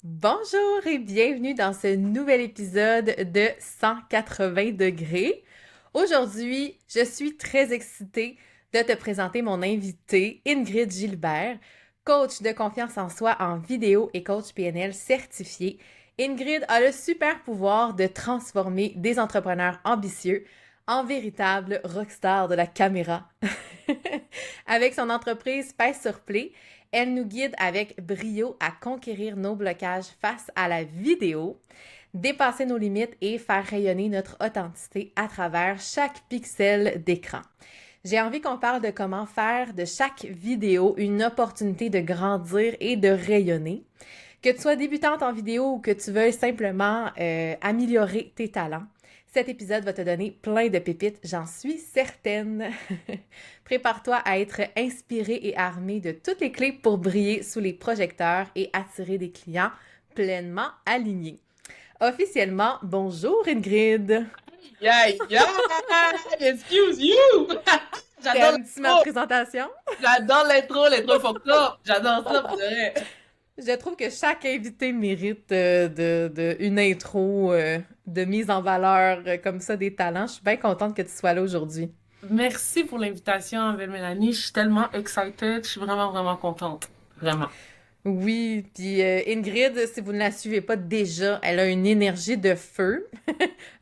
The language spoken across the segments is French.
Bonjour et bienvenue dans ce nouvel épisode de 180 degrés. Aujourd'hui, je suis très excitée de te présenter mon invité, Ingrid Gilbert, coach de confiance en soi en vidéo et coach PNL certifié. Ingrid a le super pouvoir de transformer des entrepreneurs ambitieux en véritables rockstars de la caméra. Avec son entreprise Pace sur Play, elle nous guide avec brio à conquérir nos blocages face à la vidéo, dépasser nos limites et faire rayonner notre authenticité à travers chaque pixel d'écran. J'ai envie qu'on parle de comment faire de chaque vidéo une opportunité de grandir et de rayonner. Que tu sois débutante en vidéo ou que tu veuilles simplement améliorer tes talents, cet épisode va te donner plein de pépites, j'en suis certaine. Prépare-toi à être inspiré et armé de toutes les clés pour briller sous les projecteurs et attirer des clients pleinement alignés. Officiellement, bonjour Ingrid! Yeah, yeah, excuse you! J'adore T'aimes-tu ma l'intro, présentation? j'adore l'intro fucked up, j'adore ça pour de vrai. Je trouve que chaque invité mérite une intro de mise en valeur comme ça des talents. Je suis bien contente que tu sois là aujourd'hui. Merci pour l'invitation, belle Mélanie. Je suis tellement excited, je suis vraiment, vraiment contente. Vraiment. Oui, puis Ingrid, si vous ne la suivez pas déjà, elle a une énergie de feu.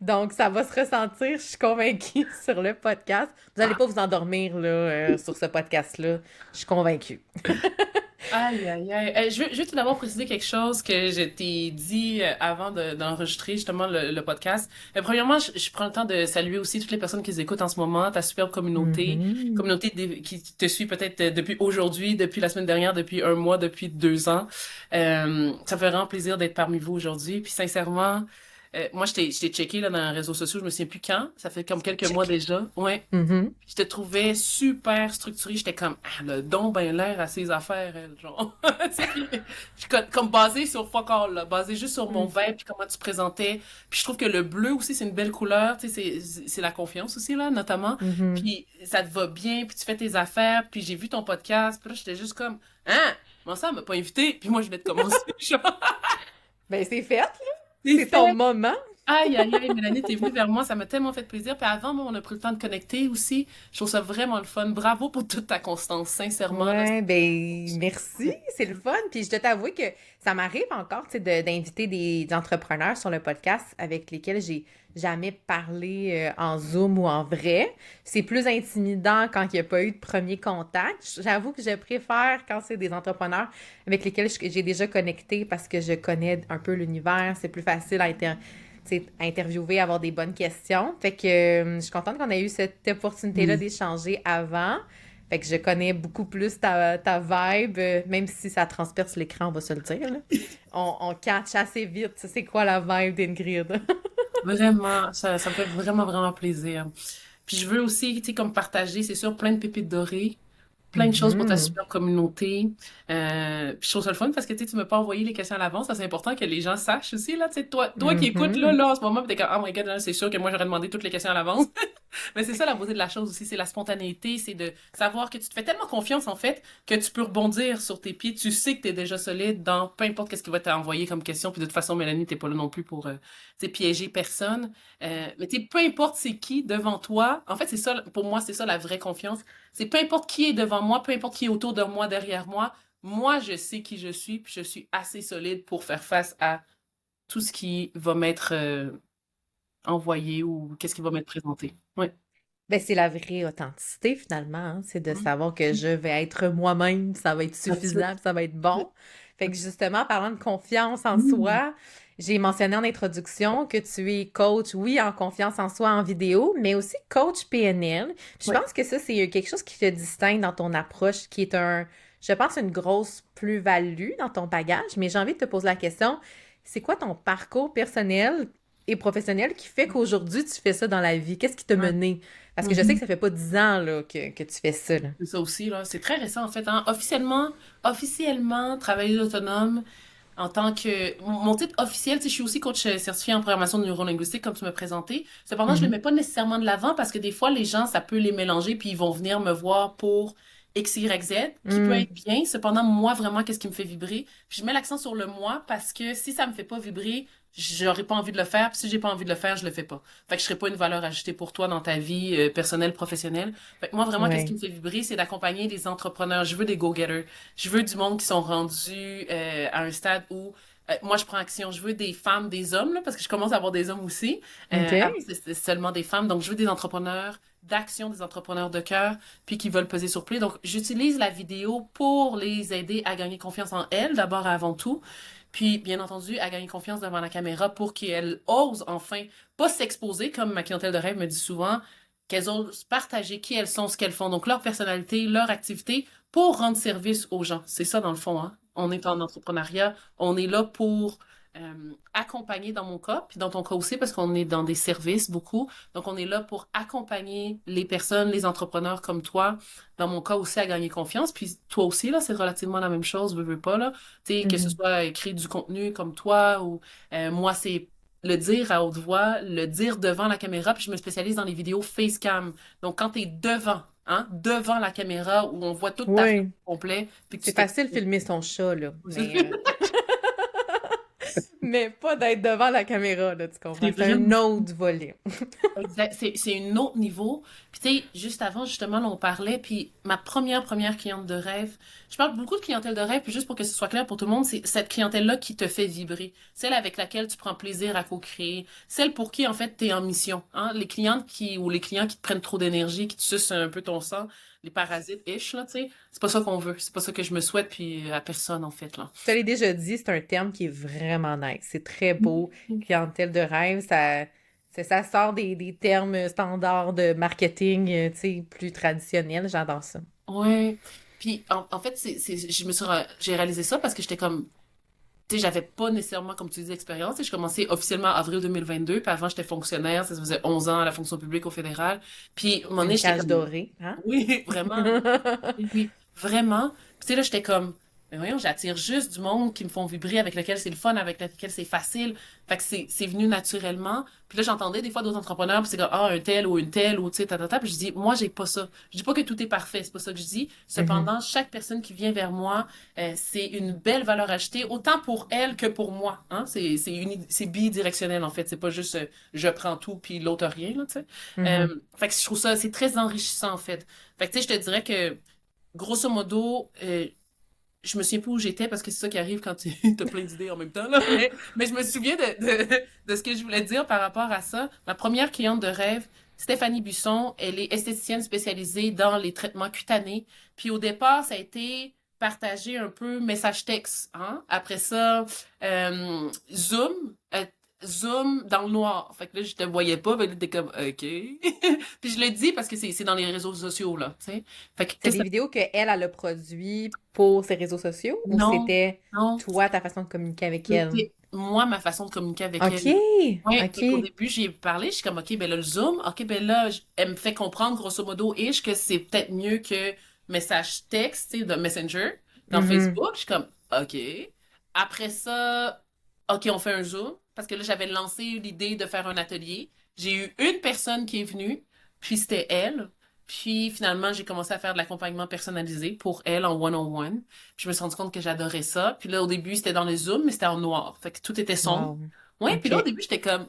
Donc, ça va se ressentir, je suis convaincue, sur le podcast. Vous n'allez pas vous endormir là, sur ce podcast-là. Je suis convaincue. Aïe, aïe, aïe. Je veux tout d'abord préciser quelque chose que je t'ai dit avant d'enregistrer justement le podcast. Premièrement, je prends le temps de saluer aussi toutes les personnes qui nous écoutent en ce moment, ta superbe communauté, Mhm. qui te suit peut-être depuis aujourd'hui, depuis la semaine dernière, depuis un mois, depuis 2 ans. Ça fait vraiment plaisir d'être parmi vous aujourd'hui. Puis sincèrement, moi, je t'ai checké là, dans les réseaux sociaux, je me souviens plus quand. Ça fait comme quelques mois Check. déjà. Ouais. Mhm. Je te trouvais super structurée. J'étais comme, ah, le don ben l'air à ses affaires, elle, genre. Je suis comme basée sur fuck all, là, basée juste sur mon Mhm. vibe puis comment tu présentais. Puis je trouve que le bleu aussi, c'est une belle couleur, tu sais, c'est la confiance aussi, là, notamment. Mhm. Puis ça te va bien, puis tu fais tes affaires, puis j'ai vu ton podcast, puis là, j'étais juste comme, hein? Comment ça, elle m'a pas invité? Puis moi, je vais te commencer, genre, Ben, c'est fait, là. c'est C'est ton fait. moment. Aïe, aïe, aïe, Mélanie, t'es venue vers moi, ça m'a tellement fait plaisir. Puis avant, moi, on a pris le temps de connecter aussi. Je trouve ça vraiment le fun. Bravo pour toute ta constance, sincèrement, là. Ouais, ben merci, c'est le fun. Puis je dois t'avouer que ça m'arrive encore, tu sais, d'inviter des entrepreneurs sur le podcast avec lesquels j'ai jamais parlé en Zoom ou en vrai. C'est plus intimidant quand il n'y a pas eu de premier contact. J'avoue que je préfère quand c'est des entrepreneurs avec lesquels j'ai déjà connecté parce que je connais un peu l'univers. C'est plus facile tu sais, à interviewer, avoir des bonnes questions. Fait que je suis contente qu'on ait eu cette opportunité-là Oui. d'échanger avant. Fait que je connais beaucoup plus ta vibe, même si ça transperce l'écran, on va se le dire, là. On catch assez vite, c'est quoi la vibe d'Ingrid. Vraiment, ça me fait vraiment, vraiment plaisir. Puis je veux aussi, tu sais, comme partager, c'est sûr, plein de pépites dorées, plein de choses pour ta Mhm. super communauté. Puis je trouve ça le fun parce que tu sais, tu m'as pas envoyé les questions à l'avance. Ça, c'est important que les gens sachent aussi, là. Tu sais, toi qui écoutes Mhm. là, en ce moment, pis t'es comme, oh my god, là, c'est sûr que moi, j'aurais demandé toutes les questions à l'avance. Mais c'est ça la beauté de la chose aussi, c'est la spontanéité, c'est de savoir que tu te fais tellement confiance, en fait, que tu peux rebondir sur tes pieds. Tu sais que t'es déjà solide dans peu importe qu'est-ce qui va t'envoyer comme question. Puis de toute façon, Mélanie, t'es pas là non plus pour, tu sais, piéger personne. Mais tu sais, peu importe c'est qui devant toi, en fait, c'est ça, pour moi, c'est ça la vraie confiance. C'est peu importe qui est devant moi, peu importe qui est autour de moi, derrière moi, je sais qui je suis, puis je suis assez solide pour faire face à tout ce qui va m'être envoyé ou qu'est-ce qui va m'être présenté. Ouais. Ben, c'est la vraie authenticité finalement, hein. C'est de Mhm. savoir que je vais être moi-même, ça va être That's it. suffisant, ça va être bon. Fait que justement, parlant de confiance en Mm. soi, j'ai mentionné en introduction que tu es coach, oui, en confiance en soi en vidéo, mais aussi coach PNL. Puis je Ouais. pense que ça, c'est quelque chose qui te distingue dans ton approche, qui est je pense, une grosse plus-value dans ton bagage. Mais j'ai envie de te poser la question, c'est quoi ton parcours personnel et professionnel qui fait qu'aujourd'hui, tu fais ça dans la vie? Qu'est-ce qui t'a Ouais. mené? Parce que je sais que Mhm. ça fait pas 10 ans là, que tu fais ça, là. C'est ça aussi, là. C'est très récent, en fait, hein. Officiellement, travailleuse autonome, en tant que mon titre officiel, tu sais, je suis aussi coach certifié en programmation neurolinguistique comme tu m'as présenté. Cependant, je le Mhm. mets pas nécessairement de l'avant parce que des fois les gens ça peut les mélanger puis ils vont venir me voir pour X, Y, Z, qui peut Mm. être bien. Cependant, moi, vraiment, qu'est-ce qui me fait vibrer? Puis je mets l'accent sur le moi parce que si ça me fait pas vibrer, j'aurais pas envie de le faire. Puis si j'ai pas envie de le faire, je le fais pas. Fait que je serai pas une valeur ajoutée pour toi dans ta vie personnelle, professionnelle. Fait que moi, vraiment, qu'est-ce qui Ouais. me fait vibrer, c'est d'accompagner des entrepreneurs. Je veux des go-getters. Je veux du monde qui sont rendus à un stade où moi, je prends action. Je veux des femmes, des hommes, là, parce que je commence à avoir des hommes aussi. Avant, OK. c'est seulement des femmes. Donc, je veux des entrepreneurs d'action, des entrepreneurs de cœur, puis qui veulent peser sur play. Donc, j'utilise la vidéo pour les aider à gagner confiance en elles, d'abord et avant tout. Puis, bien entendu, à gagner confiance devant la caméra pour qu'elles osent enfin pas s'exposer, comme ma clientèle de rêve me dit souvent, qu'elles osent partager qui elles sont, ce qu'elles font. Donc, leur personnalité, leur activité, pour rendre service aux gens. C'est ça, dans le fond, hein. On est en entrepreneuriat, on est là pour accompagner dans mon cas, puis dans ton cas aussi, parce qu'on est dans des services beaucoup. Donc, on est là pour accompagner les personnes, les entrepreneurs comme toi, dans mon cas aussi, à gagner confiance. Puis toi aussi, là, c'est relativement la même chose, veux pas, là. Tu sais, que ce Mhm. soit écrire du contenu comme toi, ou moi, c'est le dire à haute voix, le dire devant la caméra, puis je me spécialise dans les vidéos face cam. Donc, quand t'es devant, hein, devant la caméra, où on voit toute ta face Oui. au complet, puis que C'est tu facile de t'exprimes. filmer son chat, là. Mais pas d'être devant la caméra, là, tu comprends? C'est C'est un vraiment autre volet. exact. C'est un autre niveau. Puis tu sais, juste avant, justement, là, on parlait, puis ma première cliente de rêve, je parle beaucoup de clientèle de rêve, puis juste pour que ce soit clair pour tout le monde, c'est cette clientèle-là qui te fait vibrer. Celle avec laquelle tu prends plaisir à co-créer. Celle pour qui, en fait, t'es en mission. Hein? Les clientes ou les clients qui te prennent trop d'énergie, qui te sucent un peu ton sang, les parasites-ish, là, tu sais. C'est pas ça qu'on veut. C'est pas ça que je me souhaite, puis à personne, en fait, là. Je te l'ai déjà dit, c'est un terme qui est vraiment nice. C'est très beau. Clientèle de rêve, ça sort des termes standards de marketing, tu sais, plus traditionnels. J'adore ça. Ouais. Puis en fait, j'ai réalisé ça parce que j'étais comme, tu sais, j'avais pas nécessairement, comme tu dis, d'expérience. Tu sais, j'ai commencé officiellement en avril 2022, puis avant, j'étais fonctionnaire, ça faisait 11 ans à la fonction publique au fédéral. Puis, à un moment donné, Une j'étais cage comme, dorée, hein? oui, vraiment. Oui, oui, vraiment. Puis tu sais, là, j'étais comme, mais voyons, j'attire juste du monde qui me font vibrer, avec lequel c'est le fun, avec lequel c'est facile. Fait que c'est venu naturellement. Puis là, j'entendais des fois d'autres entrepreneurs, puis c'est comme, ah, un tel ou une telle, ou tu sais, Puis je dis, moi, j'ai pas ça. Je dis pas que tout est parfait, c'est pas ça que je dis. Mhm. Cependant, chaque personne qui vient vers moi, c'est une belle valeur ajoutée, autant pour elle que pour moi. Hein? C'est bidirectionnel, en fait. C'est pas juste, je prends tout, puis l'autre rien, là, tu sais. Mhm. Fait que je trouve ça, c'est très enrichissant, en fait. Fait que, tu sais, je te dirais que, grosso modo, je me souviens plus où j'étais parce que c'est ça qui arrive quand tu as plein d'idées en même temps, là. Mais je me souviens de ce que je voulais dire par rapport à ça. Ma première cliente de rêve, Stéphanie Busson, elle est esthéticienne spécialisée dans les traitements cutanés. Puis au départ, ça a été partagé un peu message texte, hein. Après ça, Zoom, Zoom dans le noir. Fait que là, je te voyais pas, mais là, t'es comme, OK. Puis je le dis parce que c'est dans les réseaux sociaux, là, tu sais. Fait que, C'est qu'est-ce des que vidéos qu'elle, elle a produit pour ses réseaux sociaux ou non, c'était non. toi, ta façon de communiquer avec elle? C'était moi, ma façon de communiquer avec OK, elle. Ouais, fait qu'au OK. début, j'y ai parlé, je suis comme, OK, ben là, le Zoom, OK, ben là, elle me fait comprendre, grosso modo, ish, que c'est peut-être mieux que message texte, tu sais, de Messenger, dans Mhm. Facebook. Je suis comme, OK. Après ça, OK, on fait un Zoom, parce que là, j'avais lancé l'idée de faire un atelier. J'ai eu une personne qui est venue, puis c'était elle. Puis finalement, j'ai commencé à faire de l'accompagnement personnalisé pour elle en one-on-one. Puis je me suis rendu compte que j'adorais ça. Puis là, au début, c'était dans les Zooms, mais c'était en noir. Fait que tout était sombre. Wow. Ouais, puis là, au OK. début, j'étais comme,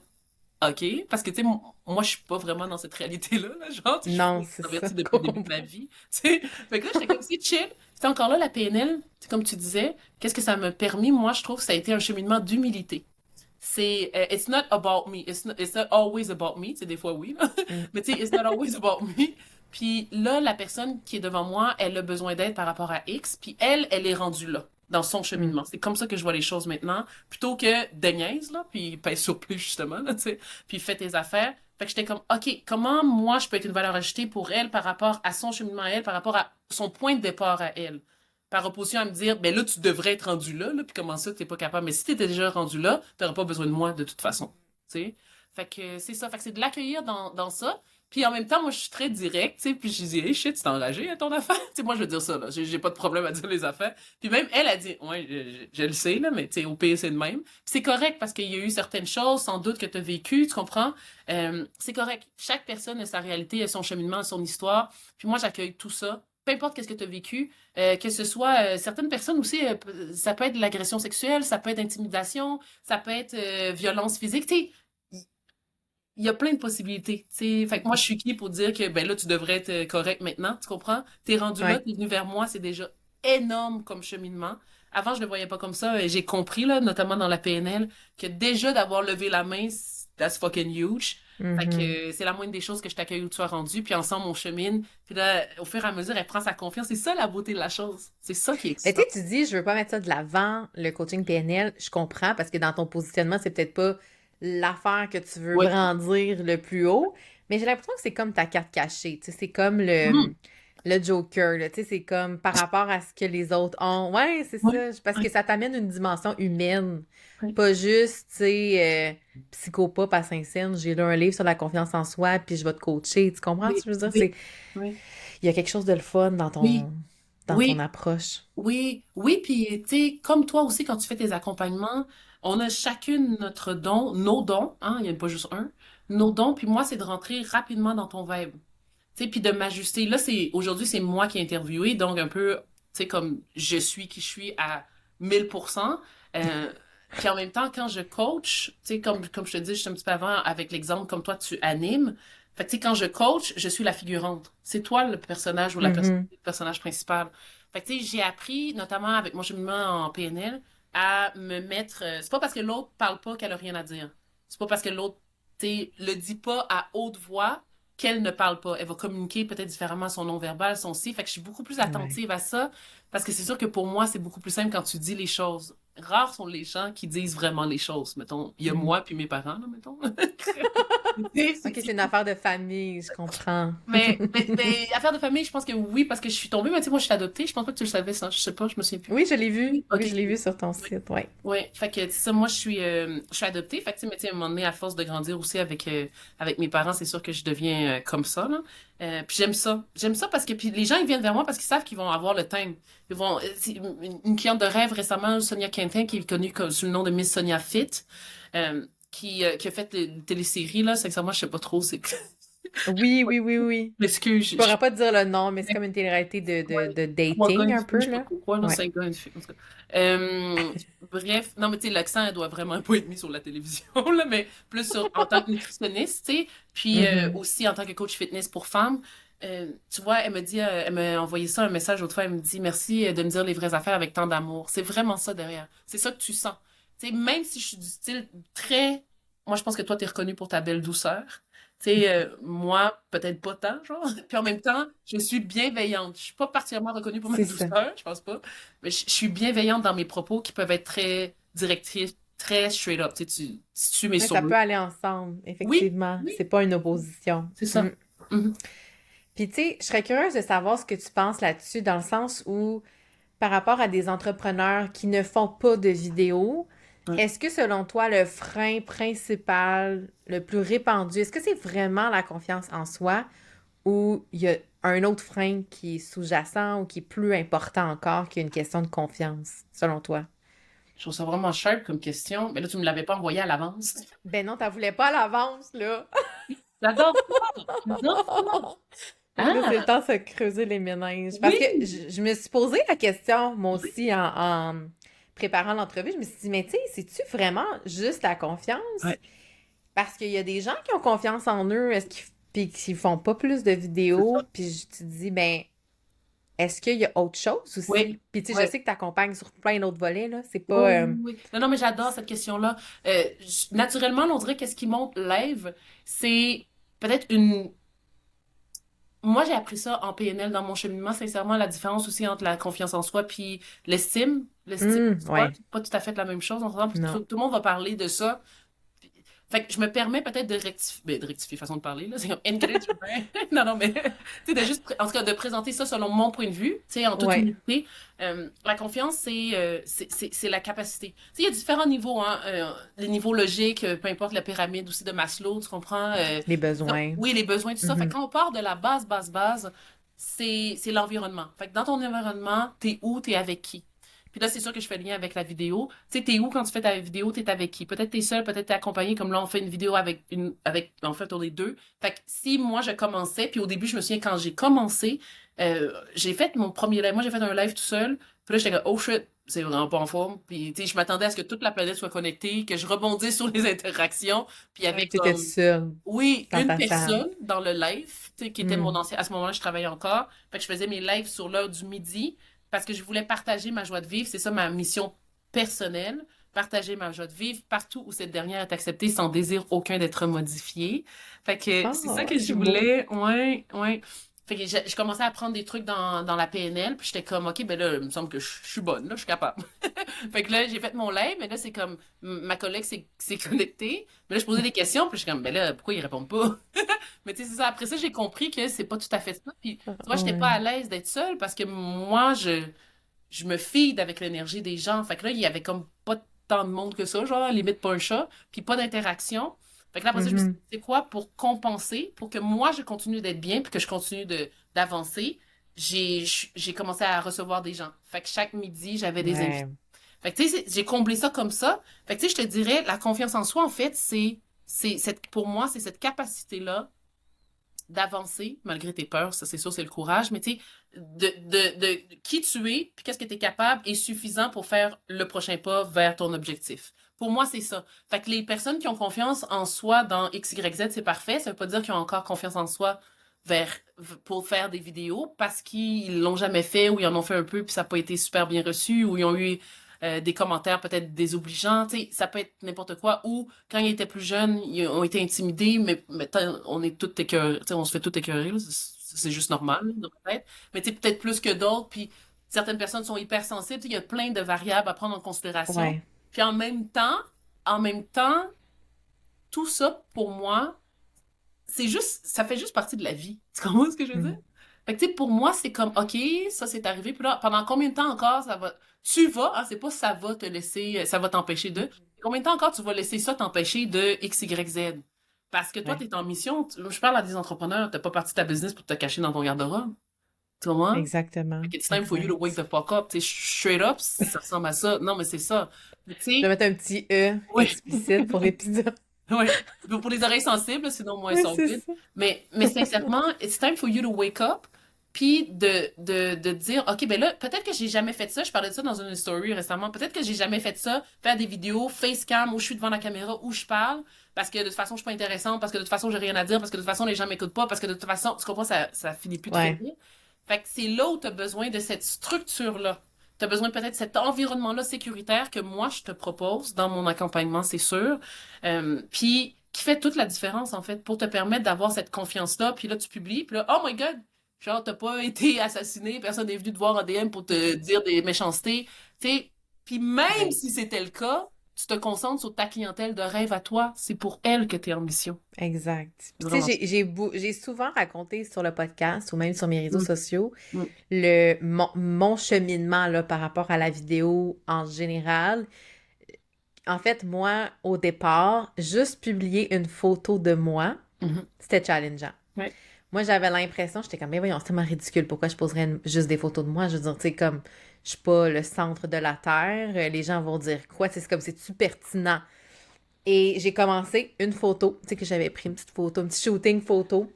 OK, parce que, tu sais, moi, je suis pas vraiment dans cette réalité-là, là, genre, tu sais, je suis Non, full c'est ça, introvertie je depuis le début de ma comprends. vie, tu sais. Fait que là, j'étais comme, c'est chill. C'était encore là, la PNL, c'est comme tu disais, qu'est-ce que ça m'a permis? Moi, je trouve que ça a été un cheminement d'humilité. C'est, it's not about me, it's not always about me, tu sais, des fois oui, là. Mm. Mais tu sais, it's not always about me. Puis là, la personne qui est devant moi, elle a besoin d'aide par rapport à X, puis elle est rendue là, dans son Mm. cheminement. C'est comme ça que je vois les choses maintenant, plutôt que de niaise, là, puis pèse sur plus, justement, là, tu sais, puis fais tes affaires. Fait que j'étais comme, OK, comment moi je peux être une valeur ajoutée pour elle par rapport à son cheminement à elle, par rapport à son point de départ à elle? Par opposition à me dire, ben là, tu devrais être rendu là, puis comment ça, t'es pas capable. Mais si t'étais déjà rendu là, t'aurais pas besoin de moi de toute façon. Tu sais? Fait que c'est ça. Fait que c'est de l'accueillir dans ça. Puis en même temps, moi, je suis très direct, tu sais, puis je dis, hey, shit, tu t'es enragé à ton affaire? Tu sais, moi, je veux dire ça, là. J'ai pas de problème à dire les affaires. Puis même, elle a dit, ouais, je le sais, là, mais tu sais, au pire, c'est de même. Puis c'est correct parce qu'il y a eu certaines choses, sans doute, que t'as vécues, tu comprends? C'est correct. Chaque personne a sa réalité, a son cheminement, a son histoire. Puis moi, j'accueille tout ça peu importe qu'est-ce que tu as vécu, que ce soit certaines personnes aussi, ça peut être de l'agression sexuelle, ça peut être intimidation, ça peut être violence physique, tu sais, il y a plein de possibilités, tu sais. Fait que moi, je suis qui pour dire que, ben là, tu devrais être correct maintenant, tu comprends? T'es rendu là, Ouais. t'es venu vers moi, c'est déjà énorme comme cheminement. Avant, je le voyais pas comme ça, et j'ai compris, là, notamment dans la PNL, que déjà d'avoir levé la main, that's fucking huge. Fait Mhm. que c'est la moindre des choses que je t'accueille où tu sois rendu, puis ensemble, on chemine. Puis là, au fur et à mesure, elle prend sa confiance. C'est ça, la beauté de la chose. C'est ça qui est Mais tu excitant. sais, tu dis, je veux pas mettre ça de l'avant, le coaching PNL. Je comprends parce que dans ton positionnement, c'est peut-être pas l'affaire que tu veux Oui. brandir le plus haut. Mais j'ai l'impression que c'est comme ta carte cachée. Tu sais, c'est comme Mhm. le Joker, là. Tu sais, c'est comme par rapport à ce que les autres ont. Ouais, c'est Oui. ça. Parce que Oui. ça t'amène une dimension humaine. Oui. Pas juste, tu sais, psychopathe à Saint-Saëns, j'ai lu un livre sur la confiance en soi, puis je vais te coacher. Tu comprends ce Oui. que je veux dire? Oui. Oui. Il y a quelque chose de le fun Oui. dans ton Oui. approche. Oui, oui, puis tu sais, comme toi aussi, quand tu fais tes accompagnements, on a chacune notre don, nos dons, hein, il n'y en a pas juste un, nos dons, puis moi, c'est de rentrer rapidement dans ton vibe, tu sais, puis de m'ajuster. Là, aujourd'hui, c'est moi qui ai interviewé, donc un peu, tu sais, comme je suis qui je suis à 1000%. Euh, puis en même temps, quand je coach, tu sais, comme je te dis juste un petit peu avant, avec l'exemple, comme toi, tu animes, fait que tu sais, quand je coach, je suis la figurante. C'est toi le personnage ou Mhm. le personnage principal. Fait que, tu sais, j'ai appris, notamment avec mon cheminement en PNL, à me mettre. C'est pas parce que l'autre parle pas qu'elle a rien à dire. C'est pas parce que l'autre, tu sais, le dit pas à haute voix qu'elle ne parle pas. Elle va communiquer peut-être différemment son non-verbal, son si. Fait que je suis beaucoup plus Ouais. attentive à ça parce que c'est sûr que pour moi, c'est beaucoup plus simple quand tu dis les choses. Rares sont les gens qui disent vraiment les choses. Mettons, il y a Mhm. moi puis mes parents, là, mettons. Ok, c'est une affaire de famille, je comprends. Mais affaire de famille, je pense que oui, parce que je suis tombée, mais tu sais, moi, je suis adoptée. Je pense pas que tu le savais, ça. Je sais pas, je me souviens plus. Oui, je l'ai vu. Oui, Oui, ok. je l'ai vu sur ton site, ouais. Ouais, fait que, c'est ça, moi, je suis adoptée. Fait que, tu sais, mais tu sais, à un moment donné, à force de grandir aussi avec mes parents, c'est sûr que je deviens comme ça, là. Puis j'aime ça. J'aime ça parce que, puis les gens, ils viennent vers moi parce qu'ils savent qu'ils vont avoir le thème. Ils vont, c'est une cliente de rêve récemment, Sonia Quintin, qui est connue sous le nom de Miss Sonia Fit, qui a fait une télésérie, là. C'est que ça, moi, je sais pas trop, c'est que, Oui, oui, oui, oui. m'excuse, Je pourrais pas te dire le nom, mais c'est je- comme une télé-réalité Ouais. de Trois gars, dating une un fille, peu, je sais pas là. trop quoi, là, Ouais. 5 gars, une fille, en tout cas. Bref, non, mais tu sais, l'accent, elle doit vraiment pas être mis sur la télévision, là, mais plus en tant que nutritionniste, tu sais, puis Mhm. aussi en tant que coach fitness pour femmes. Tu vois, elle m'a envoyé ça, un message l'autre fois, elle me dit merci de me dire les vraies affaires avec tant d'amour. C'est vraiment ça derrière. C'est ça que tu sens. Tu sais, même si je suis du style très... Moi, je pense que toi, t'es reconnue pour ta belle douceur. Tu sais, moi, peut-être pas tant, genre. Puis en même temps, je suis bienveillante. Je suis pas particulièrement reconnue pour ma C'est ça. douceur, je pense pas. Mais je suis bienveillante dans mes propos qui peuvent être très directrices, très straight up. Tu sais, tu suis mes Mais ça sourires. peut aller ensemble, Oui, effectivement. oui, C'est pas une opposition. c'est Mm. ça. Mhm. Puis, tu sais, je serais curieuse de savoir ce que tu penses là-dessus, dans le sens où, par rapport à des entrepreneurs qui ne font pas de vidéos, Ouais. est-ce que selon toi, le frein principal, le plus répandu, est-ce que c'est vraiment la confiance en soi ou il y a un autre frein qui est sous-jacent ou qui est plus important encore qu'une question de confiance, selon toi? Je trouve ça vraiment sharp comme question. Mais là, tu me l'avais pas envoyé à l'avance. Ben non, t'en voulais pas à l'avance, là. J'adore ça! J'adore ça! Fait que là, c'est le Ah! temps de se creuser les méninges. Parce Oui! que je me suis posé la question, moi Oui. aussi, en préparant l'entrevue. Je me suis dit, mais tu sais, c'est-tu vraiment juste la confiance? Ouais, Parce qu'il y a des gens qui ont confiance en eux, est-ce qu'ils puis qui font pas plus de c'est ça. vidéos, puis je te dis, ben, est-ce qu'il y a autre chose Oui, aussi? Puis tu sais, je oui. sais que tu accompagnes sur plein d'autres volets, là. C'est Oui, pas... oui, oui. Non, non, mais j'adore cette question-là. Naturellement, on dirait qu'est-ce qui monte live, c'est peut-être une... Moi, j'ai appris ça en PNL dans mon cheminement, sincèrement, la différence aussi entre la confiance en soi puis l'estime. L'estime de soi, Ouais, c'est pas tout à fait la même chose. On s'entend, puis non. tout le monde va parler de ça. Fait que je me permets peut-être de rectifier façon de parler, là. C'est comme encouragement. Non, non, mais, tu sais, de juste, en tout cas, de présenter ça selon mon point de vue, tu sais, en toute Ouais. humilité. La confiance, c'est la capacité. Tu sais, il y a différents niveaux, hein. Les niveaux logiques, peu importe la pyramide aussi de Maslow, tu comprends? Les besoins. Oui, les besoins, tout ça. Fait que Mhm. quand on part de la base, c'est l'environnement. Fait que dans ton environnement, t'es où, t'es avec qui? Puis là, c'est sûr que je fais le lien avec la vidéo. Tu sais, t'es où quand tu fais ta vidéo, t'es avec qui? Peut-être t'es seul, peut-être t'es accompagné, comme là, on fait une vidéo en fait, on est deux. Fait que si moi, je commençais, puis au début, je me souviens, quand j'ai commencé, J'ai fait mon premier live. Moi, j'ai fait un live tout seul. Puis là, j'étais comme, oh shit, c'est vraiment pas en forme. Puis, tu sais, je m'attendais à ce que toute la planète soit connectée, que je rebondisse sur les interactions. Puis, il y Ouais, avait t'étais comme, seule oui, dans une ta salle. personne dans le live, tu sais, qui était mon Hmm. ancien. À ce moment-là, je travaillais encore. Fait que je faisais mes lives sur l'heure du midi parce que je voulais partager ma joie de vivre. C'est ça ma mission personnelle. Partager ma joie de vivre partout où cette dernière est acceptée sans désir aucun d'être modifiée. Fait que c'est ça Oh, que je c'est beau. voulais. Ouais, ouais. Fait que je commençais à apprendre des trucs dans la PNL, puis j'étais comme, OK, ben là, il me semble que je suis bonne, là, je suis capable. Fait que là, j'ai fait mon live, mais là, c'est comme, ma collègue s'est connectée, mais là, je posais des questions, puis je suis comme, ben là, pourquoi ils répondent pas? Mais tu sais, c'est ça. Après ça, j'ai compris que c'est pas tout à fait ça. Puis, tu vois, j'étais pas Ouais. à l'aise d'être seule parce que moi, je me feed avec l'énergie des gens. Fait que là, il y avait comme pas tant de monde que ça, genre, limite pas un chat, puis pas d'interaction. Fait que là, après ça, je me suis dit, Mhm. c'est quoi, pour compenser, pour que moi, je continue d'être bien, puis que je continue d'avancer, j'ai commencé à recevoir des gens. Fait que chaque midi, j'avais des invités. Ouais. Fait que, tu sais, j'ai comblé ça comme ça. Fait que, tu sais, je te dirais, la confiance en soi, en fait, pour moi, c'est cette capacité-là d'avancer malgré tes peurs, ça c'est sûr, c'est le courage, mais tu sais, de qui tu es, puis qu'est-ce que tu es capable est suffisant pour faire le prochain pas vers ton objectif. Pour moi, c'est ça. Fait que les personnes qui ont confiance en soi dans X, Y, Z, c'est parfait. Ça veut pas dire qu'ils ont encore confiance en soi vers, pour faire des vidéos parce qu'ils l'ont jamais fait ou ils en ont fait un peu puis ça n'a pas été super bien reçu ou ils ont eu des commentaires peut-être désobligeants, tu sais, ça peut être n'importe quoi. Ou quand ils étaient plus jeunes, ils ont été intimidés, mais maintenant, on est tous écœurés, tu sais, on se fait tout écœurer, là, c'est juste normal, là, dans ma tête. Mais tu sais, peut-être plus que d'autres, puis certaines personnes sont hypersensibles, tu sais, il y a plein de variables à prendre en considération. Ouais. Puis en même temps, tout ça, pour moi, ça fait juste partie de la vie. Tu comprends ce que je veux dire? Mhm. Fait que, tu sais, pour moi, c'est comme, OK, ça c'est arrivé, puis là, pendant combien de temps encore tu vas, hein, c'est pas ça va te laisser, ça va t'empêcher de, combien de temps encore tu vas laisser ça t'empêcher de X, Y, Z? Parce que toi, Ouais. t'es en mission, je parle à des entrepreneurs, t'as pas parti de ta business pour te cacher dans ton garde-robe. Tu comprends? Fait Exactement. que it's time for you to wake Exact. the fuck up. Tu sais, straight up, ça ressemble à ça. Non, mais c'est ça. Tu Je vais sais, mettre un petit E oui. explicite pour l'épisode. Oui. Pour les oreilles sensibles, sinon moi, elles Oui, sont c'est vides. ça. Mais sincèrement, it's time for you to wake up. Puis de dire, OK, ben là, peut-être que j'ai jamais fait ça. Je parlais de ça dans une story récemment. Peut-être que j'ai jamais fait ça. Faire des vidéos, face cam, où je suis devant la caméra, où je parle. Parce que de toute façon, je suis pas intéressante. Parce que de toute façon, j'ai rien à dire. Parce que de toute façon, les gens m'écoutent pas. Parce que de toute façon, tu comprends, ça finit plus de Ouais. finir. Fait que c'est là où tu as besoin de cette structure-là. Tu as besoin peut-être de cet environnement-là sécuritaire que moi, je te propose dans mon accompagnement, c'est sûr. Puis qui fait toute la différence, en fait, pour te permettre d'avoir cette confiance-là. Puis là, tu publies, puis là, oh my God, genre, t'as pas été assassiné, personne n'est venu te voir en DM pour te dire des méchancetés. Tu sais, puis même Ouais. si c'était le cas, tu te concentres sur ta clientèle de rêve à toi. C'est pour elle que tu es en mission. Exact. C'est Puis tu vraiment sais, ça. j'ai souvent raconté sur le podcast ou même sur mes réseaux Mm, sociaux mm, mon cheminement là, par rapport à la vidéo en général. En fait, moi, au départ, juste publier une photo de moi, mhm. c'était challengeant. Ouais. Moi, j'avais l'impression, j'étais comme, mais voyons, c'est tellement ridicule, pourquoi je poserais juste des photos de moi? Je veux dire, tu sais, comme, je suis pas le centre de la Terre, les gens vont dire quoi? C'est comme, c'est-tu pertinent? Et j'ai commencé une photo, tu sais, que j'avais pris une petite photo, un petit shooting photo.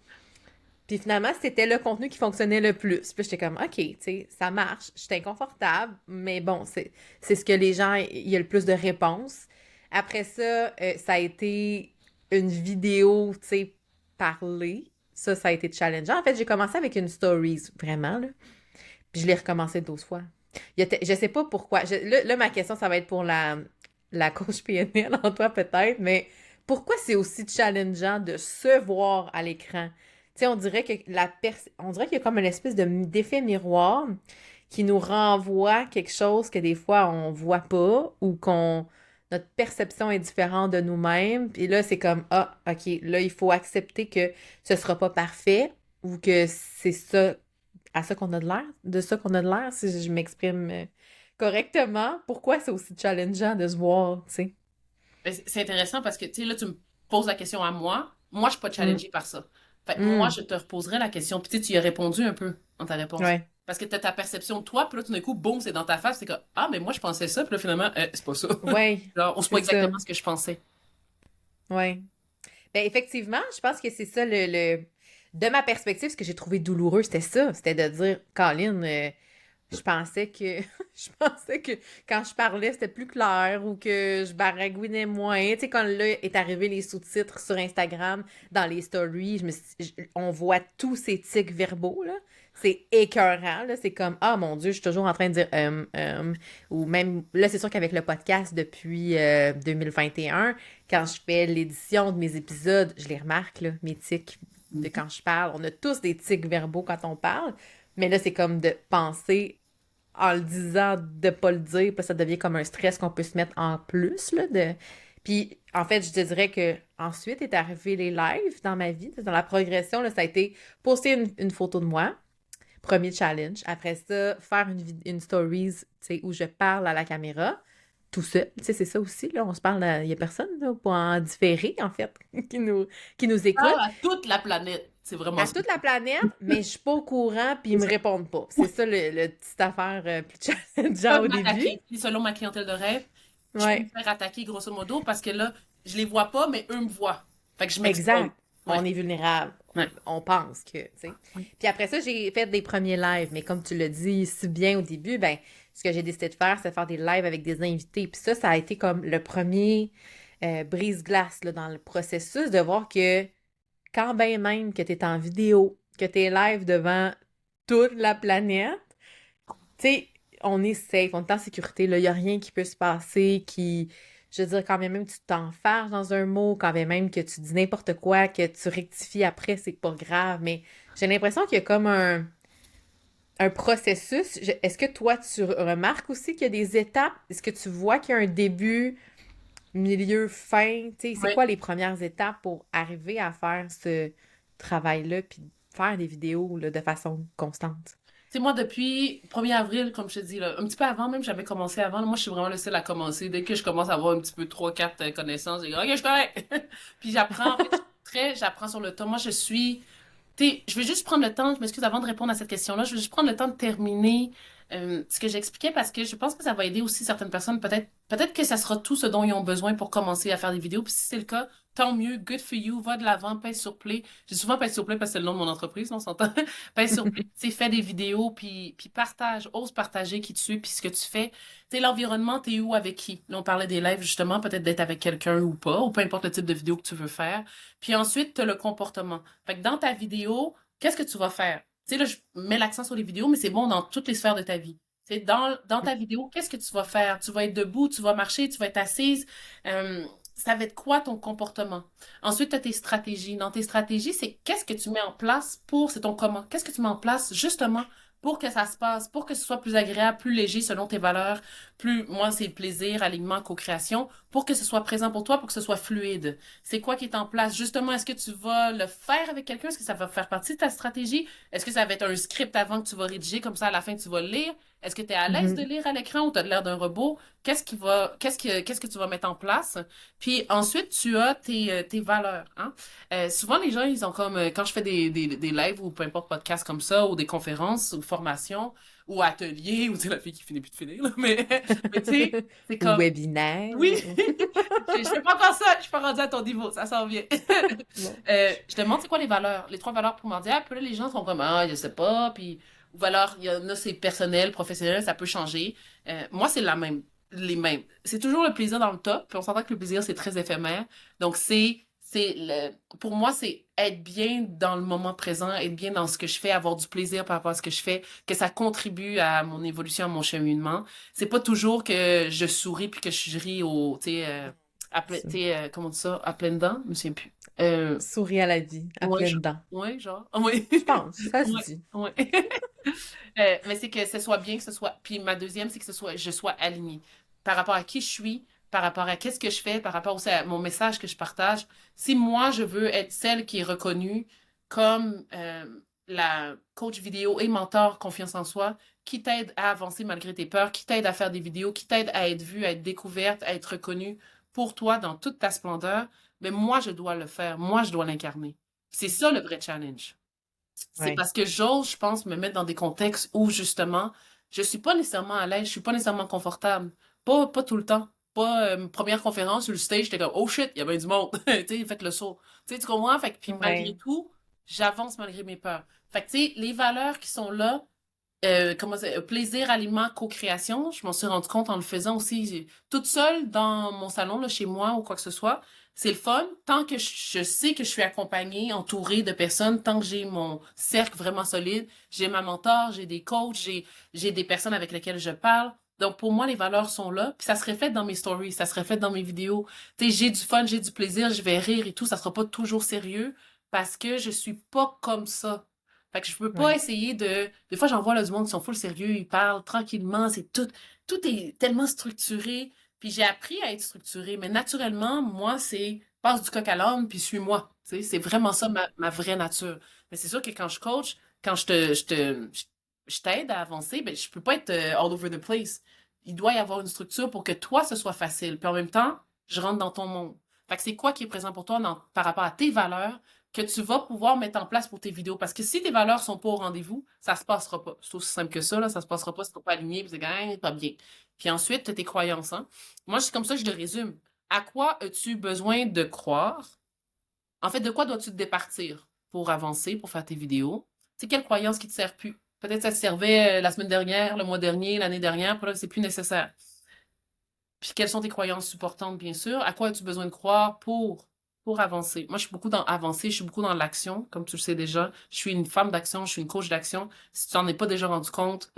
Puis finalement, c'était le contenu qui fonctionnait le plus. Puis j'étais comme, OK, tu sais, ça marche. J'étais inconfortable, mais bon, c'est ce que les gens, il y a le plus de réponses. Après ça, ça a été une vidéo, tu sais, parlée. Ça a été challengeant. En fait, j'ai commencé avec une stories, vraiment, là. Puis je l'ai recommencé 12 fois. Je sais pas pourquoi. Là, ma question, ça va être pour la coach PNL en toi, peut-être, mais pourquoi c'est aussi challengeant de se voir à l'écran? Tu sais, on dirait que on dirait qu'il y a comme une espèce d'effet miroir qui nous renvoie quelque chose que des fois on voit pas ou qu'on notre perception est différente de nous-mêmes. Puis là, c'est comme ah, OK, là il faut accepter que ce sera pas parfait ou que c'est ça à ça qu'on a de l'air, de ça qu'on a de l'air si je m'exprime correctement. Pourquoi c'est aussi challengeant de se voir, tu sais? Ben, c'est intéressant parce que, tu sais, là, tu me poses la question à moi. Moi, je suis pas Mm. challengée par ça. Fait que moi, Mm. je te reposerai la question. Puis, tu sais, tu y as répondu un peu dans ta réponse. Ouais, Parce que tu as ta perception de toi, puis là, tout d'un coup, boum, c'est dans ta face. C'est comme, ah, mais moi, je pensais ça. Puis là, finalement, c'est pas ça. ouais, Genre, on sait pas c'est ça. exactement ce que je pensais. Ouais. Ben effectivement, je pense que c'est ça de ma perspective, ce que j'ai trouvé douloureux, c'était ça. C'était de dire, Colin, je pensais que je pensais que quand je parlais, c'était plus clair ou que je baragouinais moins. Tu sais, quand là est arrivé les sous-titres sur Instagram, dans les stories, on voit tous ces tics verbaux, là. C'est écœurant, là. C'est comme, ah mon Dieu, je suis toujours en train de dire ou même, là, c'est sûr qu'avec le podcast depuis 2021, quand je fais l'édition de mes épisodes, je les remarque, là, mes tics de quand je parle. On a tous des tics verbaux quand on parle, mais là, c'est comme de penser en le disant de pas le dire, puis ça devient comme un stress qu'on peut se mettre en plus, là, de... Puis, en fait, je te dirais que ensuite est arrivé les lives dans ma vie. Dans la progression, là, ça a été poster une photo de moi, premier challenge. Après ça, faire une stories, tu sais, où je parle à la caméra, tout seul. Tu sais, c'est ça aussi, là, on se parle, il y a personne, là, pour en différer, en fait, qui nous écoute Parle à toute la planète. C'est vraiment à ça. toute la planète, mais je suis pas au courant, puis ils me répondent pas. C'est ça le petite affaire plus challengeant Peuvent au début. m'attaquer. Puis selon ma clientèle de rêve, je peux me Ouais, faire attaquer grosso modo parce que là, je les vois pas, mais eux me voient. Fait que je m'expose. exact. Ouais. On est vulnérable. Ouais. On pense que, tu sais. Oui. Puis après ça, j'ai fait des premiers lives, mais comme tu l'as dit si bien au début, ben, ce que j'ai décidé de faire, c'est de faire des lives avec des invités. Puis ça a été comme le premier brise-glace là, dans le processus de voir que quand bien même que tu es en vidéo, que tu es live devant toute la planète, tu sais, on est safe, on est en sécurité, là, il n'y a rien qui peut se passer qui, je veux dire, quand bien même tu t'enfarges dans un mot, quand bien même que tu dis n'importe quoi, que tu rectifies après, c'est pas grave, mais j'ai l'impression qu'il y a comme un processus. Est-ce que toi, tu remarques aussi qu'il y a des étapes? Est-ce que tu vois qu'il y a un début, milieu, fin? Tu sais, c'est Ouais. quoi les premières étapes pour arriver à faire ce travail-là, puis faire des vidéos là, de façon constante? Tu sais, moi, depuis 1er avril, comme je te dis, là, un petit peu avant même, j'avais commencé avant. Là, moi, je suis vraiment le seul à commencer. Dès que je commence à avoir un petit peu 3, 4 connaissances, je dis, OK, je connais. Puis j'apprends, en fait, j'apprends sur le temps. Moi, je suis je vais juste prendre le temps, je m'excuse avant de répondre à cette question-là, je vais juste prendre le temps de terminer ce que j'expliquais parce que je pense que ça va aider aussi certaines personnes. Peut-être que ça sera tout ce dont ils ont besoin pour commencer à faire des vidéos. Puis si c'est le cas, tant mieux, good for you, va de l'avant, pèse sur play. J'ai souvent pèse sur play parce que c'est le nom de mon entreprise, on s'entend. Pèse sur play, tu sais, fais des vidéos, puis partage, ose partager qui tu es, puis ce que tu fais. Tu sais, l'environnement, t'es où avec qui? Là, on parlait des lives, justement, peut-être d'être avec quelqu'un ou pas, ou peu importe le type de vidéo que tu veux faire. Puis ensuite, tu as le comportement. Fait que dans ta vidéo, qu'est-ce que tu vas faire? Tu sais, là, je mets l'accent sur les vidéos, mais c'est bon dans toutes les sphères de ta vie. Tu sais, dans ta vidéo, qu'est-ce que tu vas faire? Tu vas être debout, tu vas marcher, tu vas être assise. Ça va être quoi ton comportement? Ensuite, tu as tes stratégies. Dans tes stratégies, c'est qu'est-ce que tu mets en place pour, c'est ton comment. Qu'est-ce que tu mets en place justement pour que ça se passe, pour que ce soit plus agréable, plus léger selon tes valeurs, plus, moi, c'est plaisir, alignement, co-création, pour que ce soit présent pour toi, pour que ce soit fluide. C'est quoi qui est en place? Justement, est-ce que tu vas le faire avec quelqu'un? Est-ce que ça va faire partie de ta stratégie? Est-ce que ça va être un script avant que tu vas rédiger, comme ça, à la fin, tu vas le lire? Est-ce que tu es à l'aise de Mhm. lire à l'écran ou tu as l'air d'un robot? Qu'est-ce que tu vas mettre en place? Puis ensuite, tu as tes valeurs, hein? Souvent, les gens, ils ont comme, quand je fais des lives ou peu importe podcasts comme ça, ou des conférences, ou formations, ou ateliers, ou c'est la fille qui finit plus de finir, là, mais tu sais, c'est Ou comme, webinaire. oui, je fais pas encore ça, je suis pas rendue à ton niveau, ça s'en vient. Bon. Je te demande c'est quoi les valeurs, les 3 valeurs primordiales, puis là, les gens sont comme, ah, je sais pas, puis, ou valeurs, il y en a, c'est personnel, professionnel, ça peut changer. Moi, c'est les mêmes. C'est toujours le plaisir dans le top, puis on s'entend que le plaisir, c'est très éphémère. Donc, pour moi, c'est être bien dans le moment présent, être bien dans ce que je fais, avoir du plaisir par rapport à ce que je fais, que ça contribue à mon évolution, à mon cheminement. C'est pas toujours que je souris puis que je ris tu sais, tu sais, comment on dit ça, à pleines dents, je me souviens plus. Souris à la vie, à Ouais, pleines dents. ouais, genre, ouais, Je pense, ça se ouais, dit. ouais. Mais c'est que ce soit bien, que ce soit. Puis ma deuxième, c'est que je sois alignée par rapport à qui je suis, par rapport à qu'est-ce que je fais, par rapport aussi à mon message que je partage. Si moi, je veux être celle qui est reconnue comme la coach vidéo et mentor confiance en soi, qui t'aide à avancer malgré tes peurs, qui t'aide à faire des vidéos, qui t'aide à être vue, à être découverte, à être reconnue pour toi dans toute ta splendeur, mais moi, je dois le faire. Moi, je dois l'incarner. C'est ça le vrai challenge. C'est Ouais. parce que j'ose, je pense, me mettre dans des contextes où, justement, je suis pas nécessairement à l'aise, je suis pas nécessairement confortable. Pas tout le temps. Pas première conférence sur le stage, j'étais comme, oh shit, il y a bien du monde. Tu sais, faites le saut. Tu sais, tu comprends? Fait que, puis malgré Ouais. tout, j'avance malgré mes peurs. Fait que, tu sais, les valeurs qui sont là, plaisir, aliment, co-création, je m'en suis rendu compte en le faisant aussi, toute seule dans mon salon, là, chez moi ou quoi que ce soit. C'est le fun, tant que je sais que je suis accompagnée, entourée de personnes, tant que j'ai mon cercle vraiment solide, j'ai ma mentor, j'ai des coachs, j'ai des personnes avec lesquelles je parle. Donc, pour moi, les valeurs sont là, puis ça se reflète dans mes stories, ça se reflète dans mes vidéos. Tu sais, j'ai du fun, j'ai du plaisir, je vais rire et tout, ça sera pas toujours sérieux parce que je suis pas comme ça. Fait que je peux pas Ouais. essayer de... Des fois, j'en vois là, du monde qui sont full sérieux, ils parlent tranquillement, c'est tout... Tout est tellement structuré. Puis j'ai appris à être structuré, mais naturellement, moi, c'est passe du coq à l'âne, puis suis-moi. Tu sais, c'est vraiment ça ma vraie nature. Mais c'est sûr que quand je coach, quand je t'aide à avancer, ben, je peux pas être all over the place. Il doit y avoir une structure pour que toi, ce soit facile. Puis en même temps, je rentre dans ton monde. Fait que c'est quoi qui est présent pour toi par rapport à tes valeurs que tu vas pouvoir mettre en place pour tes vidéos. Parce que si tes valeurs sont pas au rendez-vous, ça se passera pas. C'est aussi simple que ça, là, ça se passera pas si t'es pas aligné, puis c'est quand pas bien. Puis ensuite, t'as tes croyances, hein. Moi, c'est comme ça que je le résume. À quoi as-tu besoin de croire? En fait, de quoi dois-tu te départir pour avancer, pour faire tes vidéos? C'est quelle croyance qui te sert plus? Peut-être ça te servait la semaine dernière, le mois dernier, l'année dernière, puis là, c'est plus nécessaire. Puis quelles sont tes croyances supportantes, bien sûr? À quoi as-tu besoin de croire pour avancer? Moi, je suis beaucoup dans avancer, je suis beaucoup dans l'action, comme tu le sais déjà. Je suis une femme d'action, je suis une coach d'action. Si tu t'en es pas déjà rendu compte,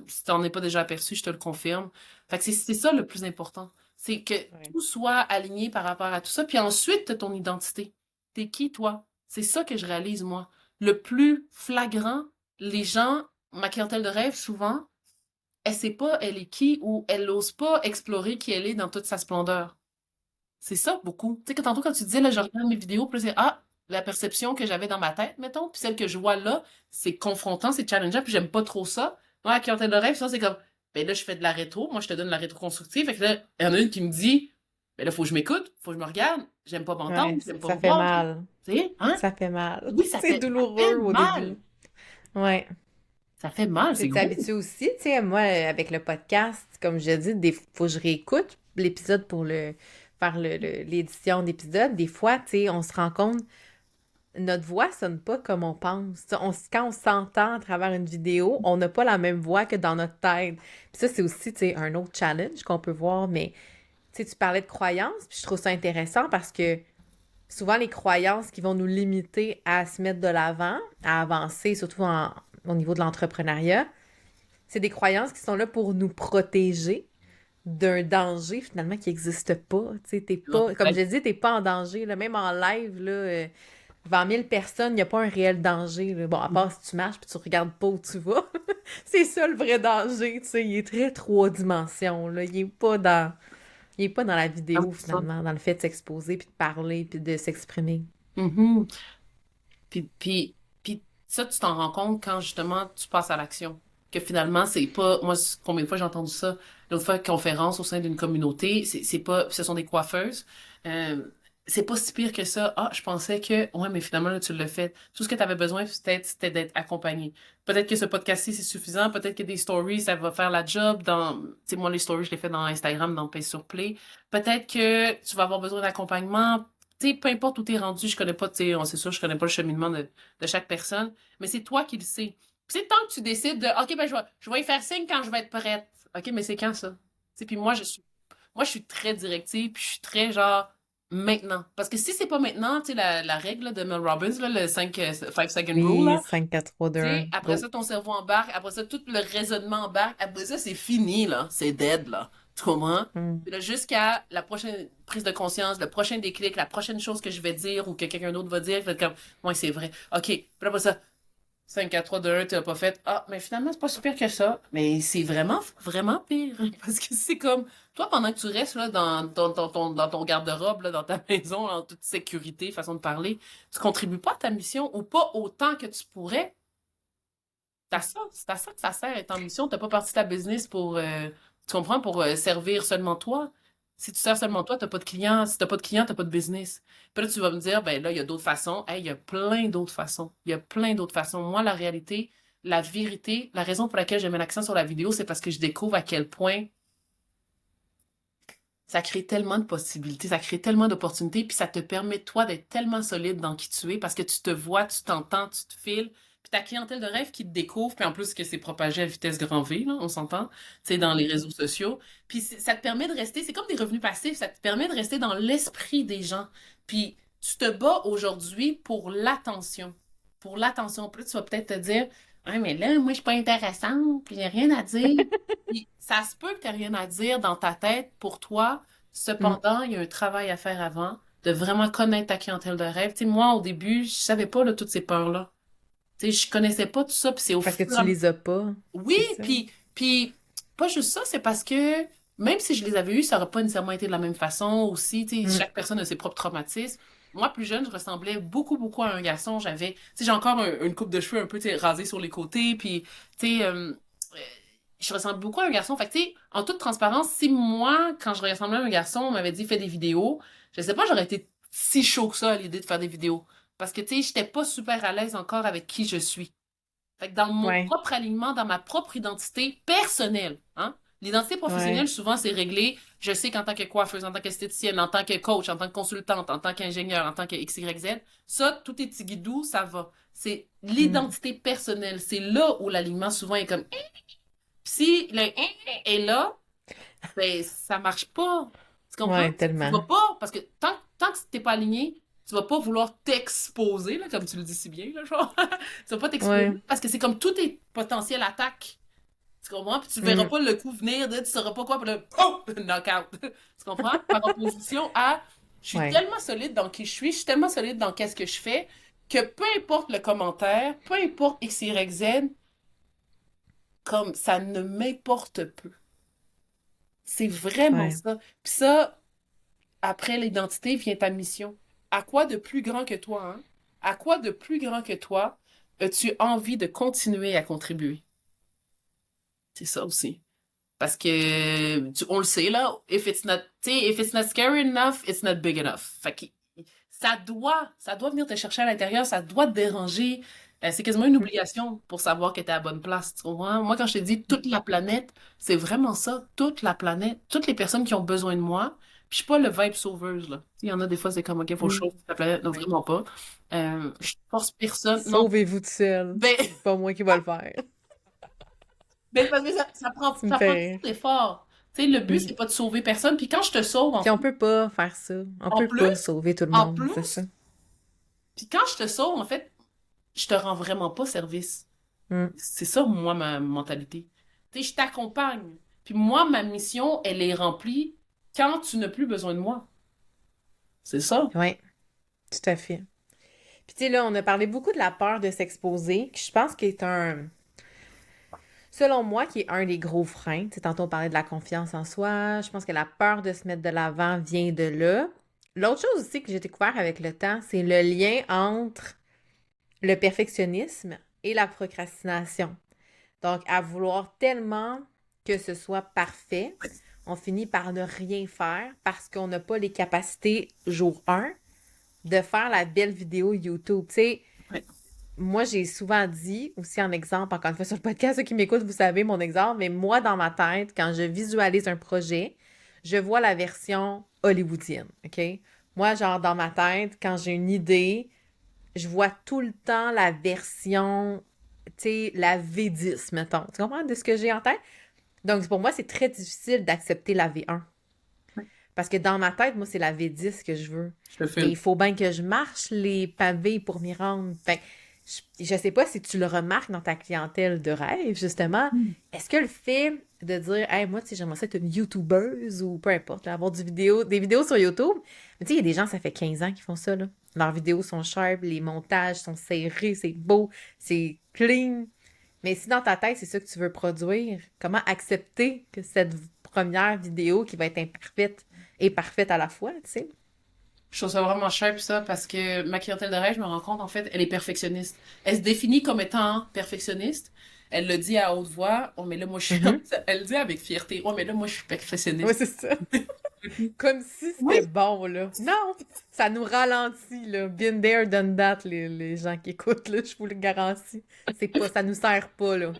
si tu t'en es pas déjà aperçu, je te le confirme. Fait que c'est ça le plus important. C'est que Ouais. tout soit aligné par rapport à tout ça. Puis ensuite, t'as ton identité. T'es qui, toi? C'est ça que je réalise, moi. Le plus flagrant, les gens, ma clientèle de rêve, souvent, elle sait pas elle est qui ou elle n'ose pas explorer qui elle est dans toute sa splendeur. C'est ça, beaucoup. Tu sais, que tantôt, quand tu disais, là, je regarde mes vidéos, puis là, c'est, ah, la perception que j'avais dans ma tête, mettons, puis celle que je vois là, c'est confrontant, c'est challengeant, puis j'aime pas trop ça. Moi, la clientèle de rêve, ça, c'est comme, ben là, je fais de la rétro, moi, je te donne la rétro constructive, fait que là, il y en a une qui me dit, ben là, faut que je m'écoute, faut que je me regarde, j'aime pas m'entendre, Ouais, j'aime pas ça me fait voir, mal. tu sais, hein? Ça fait mal. Oui, C'est ça fait douloureux au mal. début. Ouais. Ça fait mal, Tu c'est t'es gros. habitué aussi, tu sais, moi, avec le podcast, comme je dis, des faut que je réécoute l'épisode pour faire l'édition d'épisode. Des fois, tu sais, on se rend compte, notre voix sonne pas comme on pense. Tu sais, quand on s'entend à travers une vidéo, on n'a pas la même voix que dans notre tête. Puis ça, c'est aussi, tu sais, un autre challenge qu'on peut voir, mais tu sais, tu parlais de croyances, puis je trouve ça intéressant parce que souvent, les croyances qui vont nous limiter à se mettre de l'avant, à avancer, surtout au niveau de l'entrepreneuriat, c'est des croyances qui sont là pour nous protéger d'un danger finalement qui n'existe pas. Tu sais, t'es Non, pas, comme je dis, t'es pas en danger. Là. Même en live, là, devant 1000 personnes, il n'y a pas un réel danger. Là. Bon, à part si tu marches puis tu regardes pas où tu vas. C'est ça le vrai danger. Tu sais, il est très trois dimensions. Là. Il est pas dans la vidéo finalement, dans le fait de s'exposer puis de parler puis de s'exprimer. Mhm. Puis ça, tu t'en rends compte quand justement tu passes à l'action. Que finalement, c'est pas. Moi, combien de fois j'ai entendu ça? L'autre fois, conférence au sein d'une communauté, c'est pas. Ce sont des coiffeuses. Euh, c'est pas si pire que ça. Ah, je pensais que. Ouais, mais finalement, là, tu l'as fait. Tout ce que tu avais besoin, peut-être, c'était d'être accompagné. Peut-être que ce podcast-ci, c'est suffisant. Peut-être que des stories, ça va faire la job dans. Tu sais, moi, les stories, je les fais dans Instagram, dans Pay sur Play. Peut-être que tu vas avoir besoin d'accompagnement. Tu sais, peu importe où t'es rendu, je connais pas, tu sais, c'est sûr, je connais pas le cheminement de chaque personne, mais c'est toi qui le sais. Puis c'est tant que tu décides de, OK, ben, je vais y faire signe quand je vais être prête. OK, mais c'est quand ça? Tu sais, puis moi, je suis très directive, puis je suis très genre, maintenant. Parce que si c'est pas maintenant, tu sais, la règle là, de Mel Robbins, là, le 5 second rule, Oui, là, 5, 4, 3, 2, tu 1, sais, après go. ça, ton cerveau embarque, après ça, tout le raisonnement embarque, après ça, c'est fini, là. C'est dead, là. Tu comprends? Hmm. Puis là, jusqu'à la prochaine prise de conscience, le prochain déclic, la prochaine chose que je vais dire ou que quelqu'un d'autre va dire, je vais être comme, ouais, c'est vrai. OK. Puis là, après ça, 5, 4, 3, 2, 1, tu l'as pas fait. Ah, mais finalement, c'est pas si pire que ça. Mais c'est vraiment, vraiment pire. Parce que c'est comme, toi, pendant que tu restes là, dans ton garde-robe, là, dans ta maison, en toute sécurité, façon de parler, tu contribues pas à ta mission ou pas autant que tu pourrais. C'est à ça que ça sert être en mission. T'as pas parti ta business pour, tu comprends, pour servir seulement toi. Si tu sers seulement toi, t'as pas de clients. Si t'as pas de clients, t'as pas de business. Puis là, tu vas me dire, ben là, il y a d'autres façons. Hey, il y a plein d'autres façons. Il y a plein d'autres façons. Moi, la réalité, la vérité, la raison pour laquelle j'ai mis l'accent sur la vidéo, c'est parce que je découvre à quel point ça crée tellement de possibilités, ça crée tellement d'opportunités, puis ça te permet, toi, d'être tellement solide dans qui tu es, parce que tu te vois, tu t'entends, tu te files, puis ta clientèle de rêve qui te découvre, puis en plus que c'est propagé à vitesse grand V, là, on s'entend, tu sais, dans les réseaux sociaux, puis ça te permet de rester, c'est comme des revenus passifs, ça te permet de rester dans l'esprit des gens, puis tu te bats aujourd'hui pour l'attention. Pour l'attention. Puis là, tu vas peut-être te dire, ouais, mais là, moi, je suis pas intéressante, puis j'ai rien à dire. Puis ça se peut que tu n'aies rien à dire dans ta tête pour toi. Mm. Cependant, il y a un travail à faire avant de vraiment connaître ta clientèle de rêve. Tu sais, moi, au début, je savais pas là, toutes ces peurs-là. Tu sais, je connaissais pas tout ça, puis c'est au Parce que fur et tu à les as pas, oui, c'est ça. puis pas juste ça, c'est parce que même si je les avais eus, ça n'aurait pas nécessairement été de la même façon aussi. Tu sais, Mm. chaque personne a ses propres traumatismes. Moi, plus jeune, je ressemblais beaucoup, beaucoup à un garçon. J'avais, tu sais, j'ai encore une coupe de cheveux un peu, tu sais, rasée sur les côtés, puis, tu sais, je ressemble beaucoup à un garçon. Fait que, tu sais, en toute transparence, si moi, quand je ressemblais à un garçon, on m'avait dit fais des vidéos, je sais pas, j'aurais été si chaud que ça à l'idée de faire des vidéos. Parce que, tu sais, j'étais pas super à l'aise encore avec qui je suis. Fait que dans mon Ouais, propre alignement, dans ma propre identité personnelle, hein? L'identité professionnelle, ouais. souvent, c'est réglé. Je sais qu'en tant que coiffeuse, en tant qu'esthéticienne, en tant que coach, en tant que consultante, en tant qu'ingénieur, en tant que X, Y, Z, ça, tout est tigidou, ça va. C'est Mm. l'identité personnelle. C'est là où l'alignement, souvent, est comme... Si le est là, ben, ça marche pas. Tu comprends? Ouais, Tu vas tellement. pas, parce que tant que t'es pas aligné, tu vas pas vouloir t'exposer, là, comme tu le dis si bien, là, genre. Tu vas pas t'exposer, Ouais. parce que c'est comme tout est potentiel attaque. Tu comprends? Puis tu verras Mm. pas le coup venir, tu sauras pas quoi, puis le oh! Knockout. Tu comprends? Par opposition à, je suis Ouais. tellement solide dans qui je suis tellement solide dans qu'est-ce que je fais, que peu importe le commentaire, peu importe X, Y, Z, comme ça ne m'importe peu. C'est vraiment Ouais. ça. Puis ça, après l'identité vient ta mission. À quoi de plus grand que toi, hein? À quoi de plus grand que toi as-tu envie de continuer à contribuer? C'est ça aussi. Parce que, on le sait, là, if it's not scary enough, it's not big enough. Fait que ça doit venir te chercher à l'intérieur, ça doit te déranger. C'est quasiment une Mm. obligation pour savoir que t'es à la bonne place, tu comprends? Moi, quand je te dis toute la planète, c'est vraiment ça, toute la planète, toutes les personnes qui ont besoin de moi. Puis je suis pas le vibe sauveuse, là. Il y en a des fois, c'est comme, OK, faut Mm. chauffer la planète. Non, vraiment pas. Je force personne. Non, Sauvez-vous tout seul. ben, C'est pas moi qui va le faire. ben, parce que ça prend, Tu me ça prend fais trop rire. d'efforts. Tu sais, le but, Mm. c'est pas de sauver personne. Puis quand je te sauve, Puis on peut pas faire ça. On en peut pas plus, sauver tout le en monde, c'est ça. plus, puis quand je te sauve, en fait, je te rends vraiment pas service. Mm. C'est ça, moi, ma mentalité. Tu sais, je t'accompagne. Puis moi, ma mission, elle est remplie quand tu n'as plus besoin de moi. C'est ça. Ouais, tout à fait. Puis tu sais, là, on a parlé beaucoup de la peur de s'exposer, que je pense qu'il est selon moi, qui est un des gros freins. Tu sais, tantôt on parlait de la confiance en soi. Je pense que la peur de se mettre de l'avant vient de là. L'autre chose aussi que j'ai découvert avec le temps, c'est le lien entre le perfectionnisme et la procrastination. Donc, à vouloir tellement que ce soit parfait, on finit par ne rien faire parce qu'on n'a pas les capacités, jour 1, de faire la belle vidéo YouTube. Tu sais, Ouais. moi, j'ai souvent dit, aussi en exemple, encore une fois sur le podcast, ceux qui m'écoutent, vous savez mon exemple, mais moi, dans ma tête, quand je visualise un projet, je vois la version hollywoodienne, OK? Moi, genre, dans ma tête, quand j'ai une idée, je vois tout le temps la version, tu sais, la V10, mettons. Tu comprends de ce que j'ai en tête? Donc, pour moi, c'est très difficile d'accepter la V1. Parce que dans ma tête, moi, c'est la V10 que je veux. Je te Mais file. il faut bien que je marche les pavés pour m'y rendre. Fait que je sais pas si tu le remarques dans ta clientèle de rêve, justement. Est-ce que le fait de dire, hey, moi, tu sais, j'aimerais ça être une YouTubeuse ou peu importe, là, avoir des vidéos sur YouTube. Mais tu sais, il y a des gens, ça fait 15 ans qu'ils font ça, là. Leurs vidéos sont sharp, les montages sont serrés, c'est beau, c'est clean. Mais si dans ta tête, c'est ça que tu veux produire, comment accepter que cette première vidéo qui va être imparfaite est parfaite à la fois, tu sais? Je trouve ça vraiment cher, ça, parce que ma clientèle de rêve, je me rends compte, en fait, elle est perfectionniste. Elle se définit comme étant perfectionniste. Elle le dit à haute voix. Oh, mais là, moi, je suis... Mhm. Elle le dit avec fierté. Oh, mais là, moi, je suis Ouais, perfectionniste. c'est ça. Comme si Oui. c'était bon, là. Non! Ça nous ralentit, là. Been there, done that, les gens qui écoutent, là, je vous le garantis. C'est pas, ça nous sert pas, là.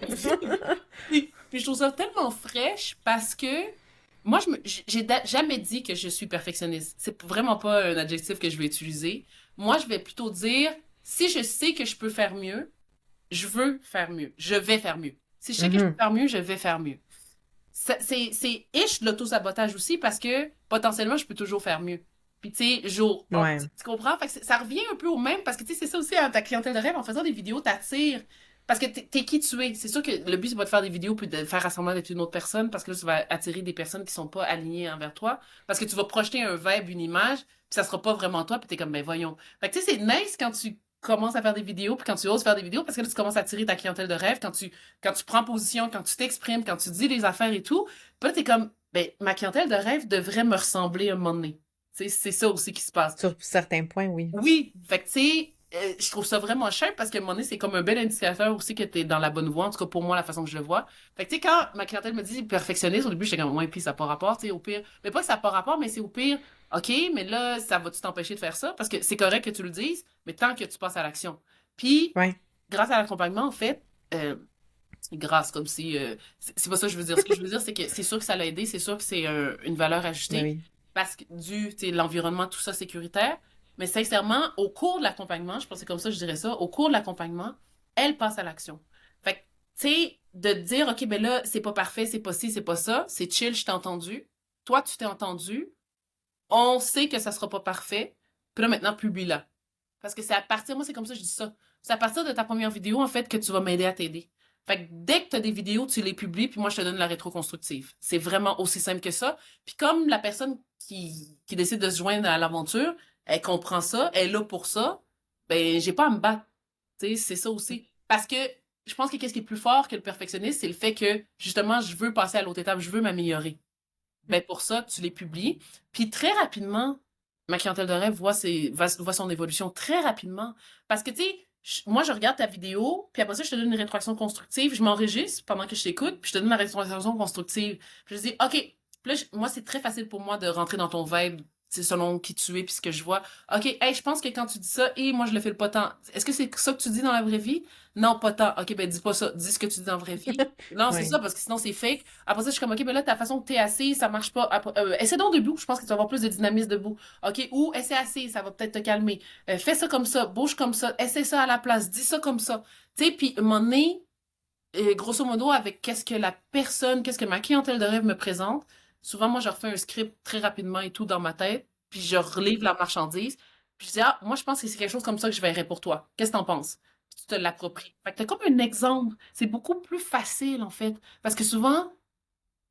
Puis je trouve ça tellement fraîche parce que moi, jamais dit que je suis perfectionniste. C'est vraiment pas un adjectif que je vais utiliser. Moi, je vais plutôt dire, si je sais que je peux faire mieux, je veux faire mieux. Je vais faire mieux. Si je sais que je peux Mhm. faire mieux, je vais faire mieux. C'est ish de l'auto-sabotage aussi parce que potentiellement, je peux toujours faire mieux. Puis tu sais, Ouais. tu comprends? Fait que ça revient un peu au même parce que tu sais, c'est ça aussi, hein, ta clientèle de rêve, en faisant des vidéos, t'attires. Parce que t'es qui tu es. C'est sûr que le but, c'est pas de faire des vidéos puis de faire rassembler avec une autre personne parce que là, tu vas attirer des personnes qui sont pas alignées envers toi. Parce que tu vas projeter un vibe, une image, puis ça sera pas vraiment toi, puis t'es comme, ben voyons. Fait que tu sais, c'est nice quand tu commences à faire des vidéos, puis quand tu oses faire des vidéos, parce que là, tu commences à attirer ta clientèle de rêve, quand tu prends position, quand tu t'exprimes, quand tu dis les affaires et tout. Puis là, t'es comme, ben, ma clientèle de rêve devrait me ressembler un moment donné. Tu sais, c'est ça aussi qui se passe. Sur certains points, oui. Oui, fait que tu sais, je trouve ça vraiment cher parce qu'à un moment donné, c'est comme un bel indicateur aussi que t'es dans la bonne voie, en tout cas pour moi, la façon que je le vois. Fait que tu sais, quand ma clientèle me dit perfectionniste, au début, j'étais comme, ouais, puis ça n'a pas rapport, tu sais, au pire. Mais pas que ça n'a pas rapport, mais c'est au pire, OK, mais là, ça va-tu t'empêcher de faire ça? Parce que c'est correct que tu le dises, mais tant que tu passes à l'action. Puis, Ouais. grâce à l'accompagnement, en fait, grâce, comme si. C'est pas ça que je veux dire. Ce que je veux dire, c'est que c'est sûr que ça l'a aidé, c'est sûr que c'est une valeur Ben ajoutée oui. parce que tu sais, l'environnement, tout ça sécuritaire. Mais sincèrement, au cours de l'accompagnement, je pense que c'est comme ça que je dirais ça, au cours de l'accompagnement, elle passe à l'action. Fait que, tu sais, de te dire, OK, ben là, c'est pas parfait, c'est pas ci, c'est pas ça, c'est chill, je t'ai entendu. Toi, tu t'es entendu. On sait que ça sera pas parfait. Puis là, maintenant, publie-la. Parce que c'est à partir, moi, c'est comme ça que je dis ça. C'est à partir de ta première vidéo, en fait, que tu vas m'aider à t'aider. Fait que dès que tu as des vidéos, tu les publies, puis moi, je te donne la rétro-constructive. C'est vraiment aussi simple que ça. Puis comme la personne qui décide de se joindre à l'aventure, elle comprend ça, elle est là pour ça, ben, j'ai pas à me battre. Tu sais, c'est ça aussi. Parce que je pense que qu'est-ce qui est plus fort que le perfectionniste, c'est le fait que, justement, je veux passer à l'autre étape, je veux m'améliorer. Ben, pour ça, tu les publies. Puis très rapidement, ma clientèle de rêve voit son évolution très rapidement. Parce que, tu sais, moi, je regarde ta vidéo, puis après ça, je te donne une rétroaction constructive. Je m'enregistre pendant que je t'écoute, puis je te donne ma rétroaction constructive. Puis je dis, OK. Puis là, moi, c'est très facile pour moi de rentrer dans ton vibe, c'est selon qui tu es, puis ce que je vois. OK, hey, je pense que quand tu dis ça, et moi, je le fais le pas tant. Est-ce que c'est ça que tu dis dans la vraie vie? Non, pas tant. OK, ben, dis pas ça. Dis ce que tu dis dans la vraie vie. Non, c'est Ouais. ça, parce que sinon, c'est fake. Après ça, je suis comme, OK, mais là, ta façon que t'es assis, ça marche pas. Essaie donc debout. Je pense que tu vas avoir plus de dynamisme debout. OK, ou essaie assis, ça va peut-être te calmer. Fais ça comme ça, bouge comme ça, essaie ça à la place, dis ça comme ça. Tu sais, puis, à un moment donné, grosso modo, avec qu'est-ce que ma clientèle de rêve me présente, souvent, moi, je refais un script très rapidement et tout dans ma tête, puis je relivre la marchandise, puis je dis, ah, moi, je pense que c'est quelque chose comme ça que je verrais pour toi. Qu'est-ce que t'en penses? Puis tu te l'appropries. Fait que t'as comme un exemple. C'est beaucoup plus facile, en fait. Parce que souvent,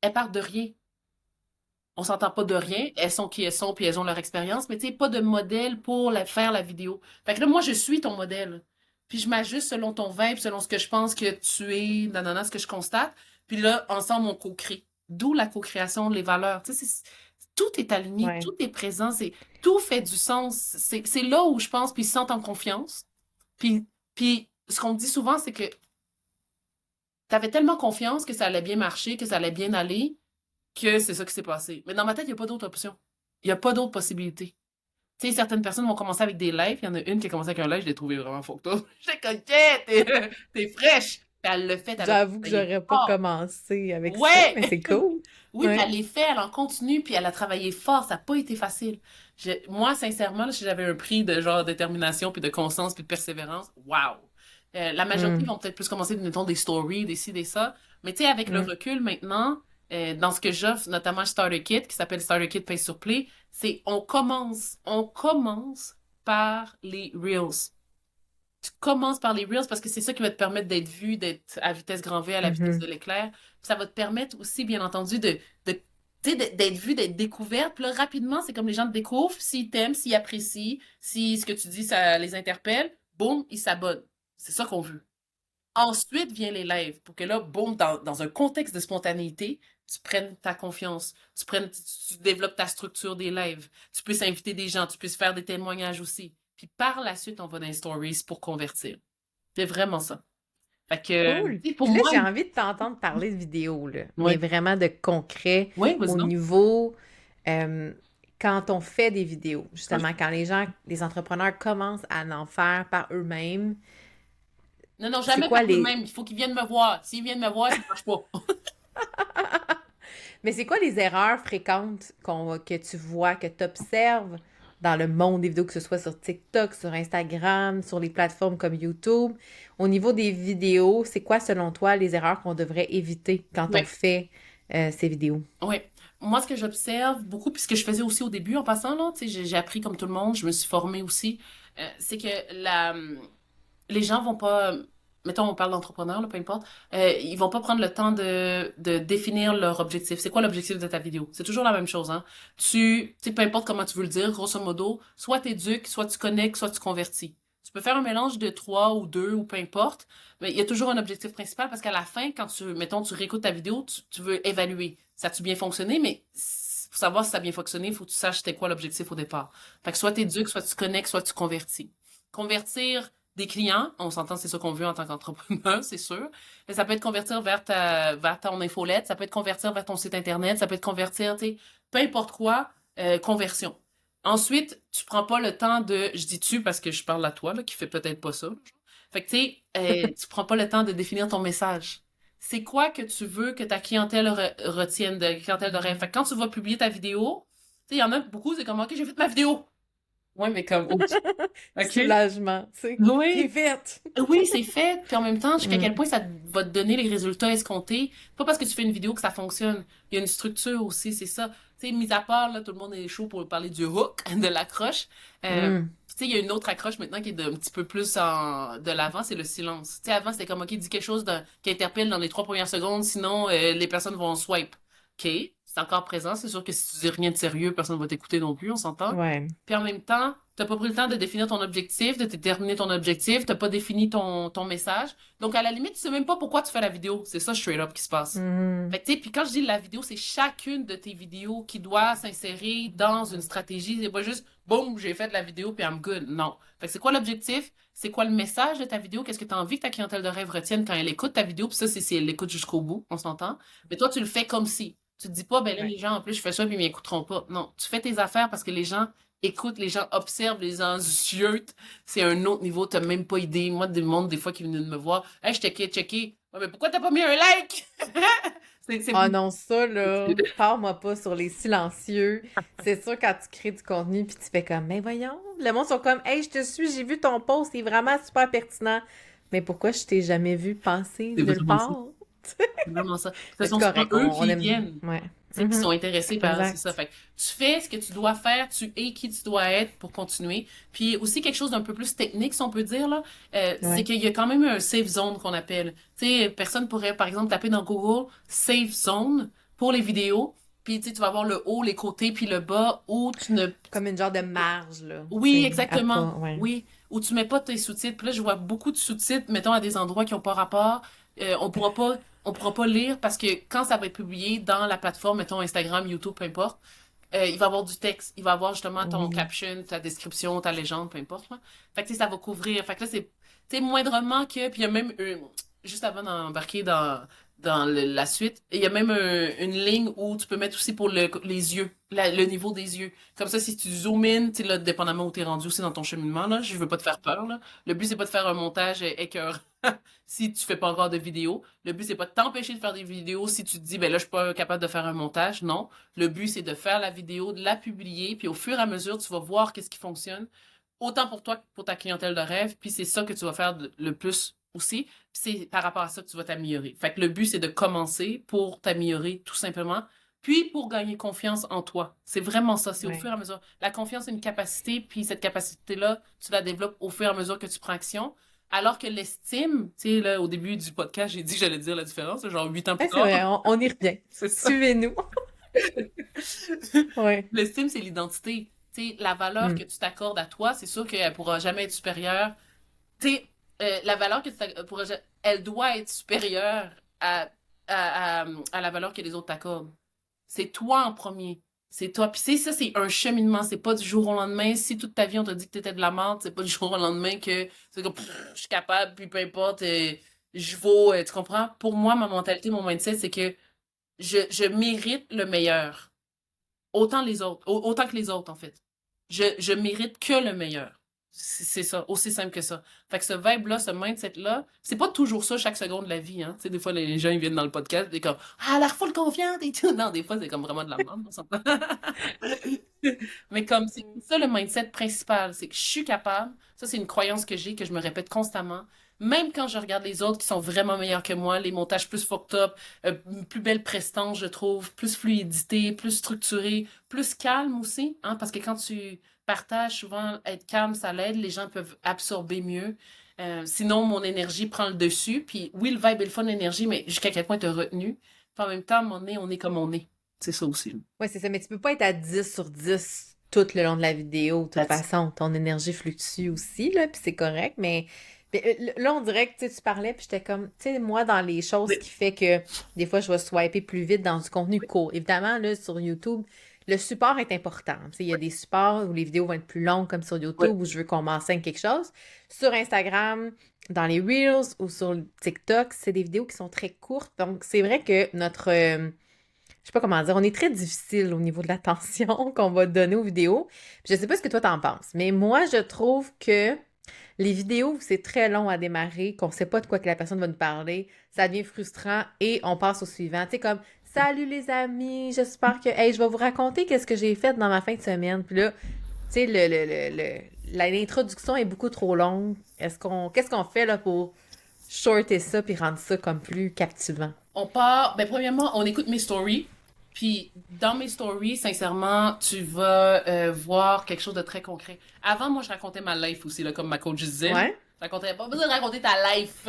elles partent de rien. On s'entend pas de rien. Elles sont qui elles sont, puis elles ont leur expérience, mais tu sais, pas de modèle pour faire la vidéo. Fait que là, moi, je suis ton modèle. Puis je m'ajuste selon ton vibe, selon ce que je pense que tu es, nanana, ce que je constate. Puis là, ensemble, on co-crée. D'où la co-création, les valeurs. Tu sais, tout est aligné, Ouais. tout est présent, tout fait du sens. C'est là où je pense, puis ils se sentent en confiance. Puis ce qu'on me dit souvent, c'est que tu avais tellement confiance que ça allait bien marcher, que ça allait bien aller, que c'est ça qui s'est passé. Mais dans ma tête, il n'y a pas d'autre option. Il n'y a pas d'autre possibilité. Tu sais, certaines personnes vont commencer avec des lives. Il y en a une qui a commencé avec un live, je l'ai trouvé vraiment photo. J'étais comme, yeah, t'es fraîche. Puis elle le fait, elle a J'avoue que travaillé j'aurais pas fort. commencé avec ça, Ouais! mais c'est cool. Oui, puis Ouais. elle les fait, elle en continue, puis elle a travaillé fort. Ça n'a pas été facile. Moi, sincèrement, là, si j'avais un prix de genre détermination, puis de constance, puis de persévérance, waouh! La majorité Mm, vont peut-être plus commencer, mettons, des stories, des ci, des ça. Mais tu sais, avec le mm. recul maintenant, dans ce que j'offre, notamment Starter Kit, qui s'appelle Starter Kit Pay sur Play, c'est on commence par les Reels. Tu commences par les Reels parce que c'est ça qui va te permettre d'être vu, d'être à vitesse grand V, à la vitesse de Mhm. l'éclair. Puis ça va te permettre aussi, bien entendu, tu sais, d'être vu, d'être découverte. Puis là, rapidement, c'est comme les gens te découvrent. S'ils t'aiment, s'ils apprécient, si ce que tu dis, ça les interpelle, boum, ils s'abonnent. C'est ça qu'on veut. Ensuite vient les lives pour que là, boum, dans un contexte de spontanéité, tu prennes ta confiance, tu développes ta structure des lives, tu puisses inviter des gens, tu puisses faire des témoignages aussi. Puis par la suite, on va dans les stories pour convertir. C'est vraiment ça. Fait que, Cool. tu sais, pour Puis là, moi, j'ai envie de t'entendre parler de vidéo, là, mais oui, vraiment de concret oui, vas-y au donc. niveau euh, quand on fait des vidéos, Moi, justement, quand les gens, les entrepreneurs commencent à en faire par eux-mêmes, non, non, c'est jamais quoi par les... eux-mêmes. Il faut qu'ils viennent me voir. S'ils viennent me voir, ça marche pas. Mais c'est quoi les erreurs fréquentes que tu vois, que tu observes dans le monde des vidéos, que ce soit sur TikTok, sur Instagram, sur les plateformes comme YouTube? Au niveau des vidéos, c'est quoi selon toi les erreurs qu'on devrait éviter quand on Ouais. fait ces vidéos? Ouais. Moi, ce que j'observe beaucoup, puis ce que je faisais aussi au début en passant, là, tu sais, j'ai appris comme tout le monde, je me suis formée aussi, c'est que les gens vont pas, mettons, on parle d'entrepreneurs, là, peu importe, ils vont pas prendre le temps de définir leur objectif. C'est quoi l'objectif de ta vidéo? C'est toujours la même chose, hein. Tu sais, peu importe comment tu veux le dire, grosso modo, soit t'éduques, soit tu connectes, soit tu convertis. Tu peux faire un mélange de trois ou deux ou peu importe, mais il y a toujours un objectif principal parce qu'à la fin, quand mettons, tu réécoutes ta vidéo, tu veux évaluer. Ça a-tu bien fonctionné? Mais pour savoir si ça a bien fonctionné, il faut que tu saches c'était quoi l'objectif au départ. Fait que soit t'éduques, soit tu connectes, soit tu convertis. Convertir des clients, on s'entend, c'est ça qu'on veut en tant qu'entrepreneur, c'est sûr. Mais ça peut être convertir vers ton infolette, ça peut être convertir vers ton site internet, ça peut être convertir, tu sais, peu importe quoi, conversion. Ensuite, tu prends pas le temps je dis tu parce que je parle à toi, là, qui fait peut-être pas ça. Fait que, tu sais, tu prends pas le temps de définir ton message. C'est quoi que tu veux que ta clientèle retienne, de clientèle de rêve? Fait que quand tu vas publier ta vidéo, tu sais, il y en a beaucoup, c'est comme, OK, j'ai fait ma vidéo. Ouais, mais comme, OK. OK. Soulagement, tu sais. C'est Oui. fait! Oui, c'est fait. Puis en même temps, jusqu'à quel Mm. point ça va te donner les résultats escomptés. Pas parce que tu fais une vidéo que ça fonctionne. Il y a une structure aussi, c'est ça. Tu sais, mis à part, là, tout le monde est chaud pour parler du hook, de l'accroche. Mm. Tu sais, il y a une autre accroche maintenant qui est un petit peu plus de l'avant, c'est le silence. Tu sais, avant, c'était comme, OK, dis quelque chose qui interpelle dans les 3 premières secondes, sinon les personnes vont swipe. OK, c'est encore présent. C'est sûr que si tu dis rien de sérieux, personne va t'écouter non plus, on s'entend. Ouais. Puis en même temps, t'as pas pris le temps de définir ton objectif, de déterminer ton objectif, t'as pas défini ton message. Donc, à la limite, tu sais même pas pourquoi tu fais la vidéo. C'est ça, straight up, qui se passe. Mm. Fait que, tu sais, puis quand je dis la vidéo, c'est chacune de tes vidéos qui doit s'insérer dans une stratégie. C'est pas juste, boum, j'ai fait de la vidéo, puis I'm good. Non. Fait que c'est quoi l'objectif? C'est quoi le message de ta vidéo? Qu'est-ce que tu as envie que ta clientèle de rêve retienne quand elle écoute ta vidéo? Puis ça, c'est si elle l'écoute jusqu'au bout, on s'entend. Mais toi, tu le fais comme si. Tu te dis pas, ben là, Ouais. les gens, en plus, je fais ça, puis ils m'écouteront pas. Non. Tu fais tes affaires parce que les gens écoute, les gens observent, les gens ziotent. C'est un autre niveau, t'as même pas idée. Moi, des mondes, des fois, qui venaient de me voir. Hey, je checké. Ouais, mais pourquoi t'as pas mis un like? c'est... Ah non, ça, là, parle-moi pas sur les silencieux. C'est sûr, quand tu crées du contenu, puis tu fais comme, mais voyons, le monde sont comme, hey, je te suis, j'ai vu ton post, c'est vraiment super pertinent. Mais pourquoi je t'ai jamais vu passer C'est nulle vraiment ça. part? C'est vraiment ça. Ce Mais c'est sont souvent correct, eux on qui aime. viennent. Ouais. Tu sais, qui Mhm. sont intéressés par c'est ça. Exact. Fait que tu fais ce que tu dois faire, tu es qui tu dois être pour continuer. Puis aussi quelque chose d'un peu plus technique, si on peut dire, là, c'est Ouais. qu'il y a quand même un safe zone qu'on appelle. Tu sais, personne pourrait, par exemple, taper dans Google safe zone pour les vidéos. Puis tu sais, tu vas voir le haut, les côtés, puis le bas où tu ne Comme une genre de marge, là, tu oui, sais, à exactement. pas, ouais. Oui. Où tu mets pas tes sous-titres. Puis là, je vois beaucoup de sous-titres, mettons, à des endroits qui ont pas rapport. On pourra pas lire parce que quand ça va être publié dans la plateforme, mettons Instagram, YouTube, peu importe, il va y avoir du texte. Il va y avoir justement ton Oui. caption, ta description, ta légende, peu importe, là. Fait que, tu sais, ça va couvrir. Fait que là, c'est, tu sais, moindrement que, puis il y a même, juste avant d'embarquer dans la suite, il y a même une ligne où tu peux mettre aussi pour les yeux, le niveau des yeux. Comme ça, si tu zoomes in, tu sais, là, dépendamment où tu es rendu aussi dans ton cheminement, là, je veux pas te faire peur, là. Le but, c'est pas de faire un montage écœurant si tu fais pas encore de vidéo. Le but, c'est pas de t'empêcher de faire des vidéos si tu te dis, ben là, je suis pas capable de faire un montage. Non. Le but, c'est de faire la vidéo, de la publier, puis au fur et à mesure, tu vas voir qu'est-ce qui fonctionne, autant pour toi que pour ta clientèle de rêve, puis c'est ça que tu vas faire le plus aussi, puis c'est par rapport à ça que tu vas t'améliorer. Fait que le but, c'est de commencer pour t'améliorer tout simplement, puis pour gagner confiance en toi. C'est vraiment ça, c'est au fur Ouais. et à mesure. La confiance, c'est une capacité, puis cette capacité-là, tu la développes au fur et à mesure que tu prends action. Alors que l'estime, tu sais, là, au début du podcast, j'ai dit que j'allais dire la différence, genre 8 ans plus Ouais, c'est tard. vrai, on y revient. C'est ça. Suivez-nous. Ouais. L'estime, c'est l'identité. Tu sais, la valeur que Mm. tu t'accordes à toi, c'est sûr qu'elle pourra jamais être supérieure. Tu sais, la valeur que tu pourra, elle doit être supérieure à la valeur que les autres t'accordent. C'est toi en premier. C'est toi. Puis ça, c'est un cheminement. C'est pas du jour au lendemain. Si toute ta vie, on t'a dit que t'étais de la merde, c'est pas du jour au lendemain que c'est comme, pff, je suis capable, puis peu importe, je vaux, tu comprends? Pour moi, ma mentalité, mon mindset, c'est que je mérite le meilleur. Autant que les autres, en fait. Je mérite que le meilleur. C'est ça, aussi simple que ça. Fait que ce vibe-là, ce mindset-là, c'est pas toujours ça chaque seconde de la vie, hein. Tu sais, des fois, les gens, ils viennent dans le podcast, et comme, ah, la foule confiante et tout. Non, des fois, c'est comme vraiment de la merde, on s'entend. Mais comme, c'est ça le mindset principal, c'est que je suis capable. Ça, c'est une croyance que j'ai, que je me répète constamment. Même quand je regarde les autres qui sont vraiment meilleurs que moi, les montages plus fucked up, une plus belle prestance, je trouve, plus fluidité, plus structuré, plus calme aussi, hein, parce que quand tu partages, souvent, être calme, ça l'aide, les gens peuvent absorber mieux. Sinon, mon énergie prend le dessus, puis oui, le vibe est le fun, l'énergie, mais jusqu'à quel point t'as retenu. Puis en même temps, à un moment donné, on est comme on est. C'est ça aussi. Ouais, c'est ça, mais tu peux pas être à 10 sur 10 tout le long de la vidéo. De toute That's façon, ton énergie fluctue aussi, là, puis c'est correct, mais là, on dirait que tu parlais, puis j'étais comme, tu sais, moi, dans les choses Oui, qui fait que des fois, je vais swiper plus vite dans du contenu court. Évidemment, là, sur YouTube, le support est important. Tu sais, il y a des supports où les vidéos vont être plus longues, comme sur oui. YouTube, où je veux qu'on m'enseigne quelque chose. Sur Instagram, dans les Reels ou sur TikTok, c'est des vidéos qui sont très courtes. Donc, c'est vrai que je sais pas comment dire, on est très difficile au niveau de l'attention qu'on va donner aux vidéos. Puis je sais pas ce que toi t'en penses, mais moi, je trouve que les vidéos où c'est très long à démarrer, qu'on sait pas de quoi que la personne va nous parler, ça devient frustrant et on passe au suivant. Tu sais, comme salut les amis, j'espère que hey, je vais vous raconter qu'est-ce que j'ai fait dans ma fin de semaine. Puis là, tu sais, l'introduction est beaucoup trop longue. Qu'est-ce qu'on fait là pour shorter ça puis rendre ça comme plus captivant? On part, ben premièrement, on écoute mes stories. Puis dans mes stories, sincèrement, tu vas voir quelque chose de très concret. Avant, moi, je racontais ma life aussi, là, comme ma coach disait. Là. Ouais? Je racontais, pas besoin de raconter ta life.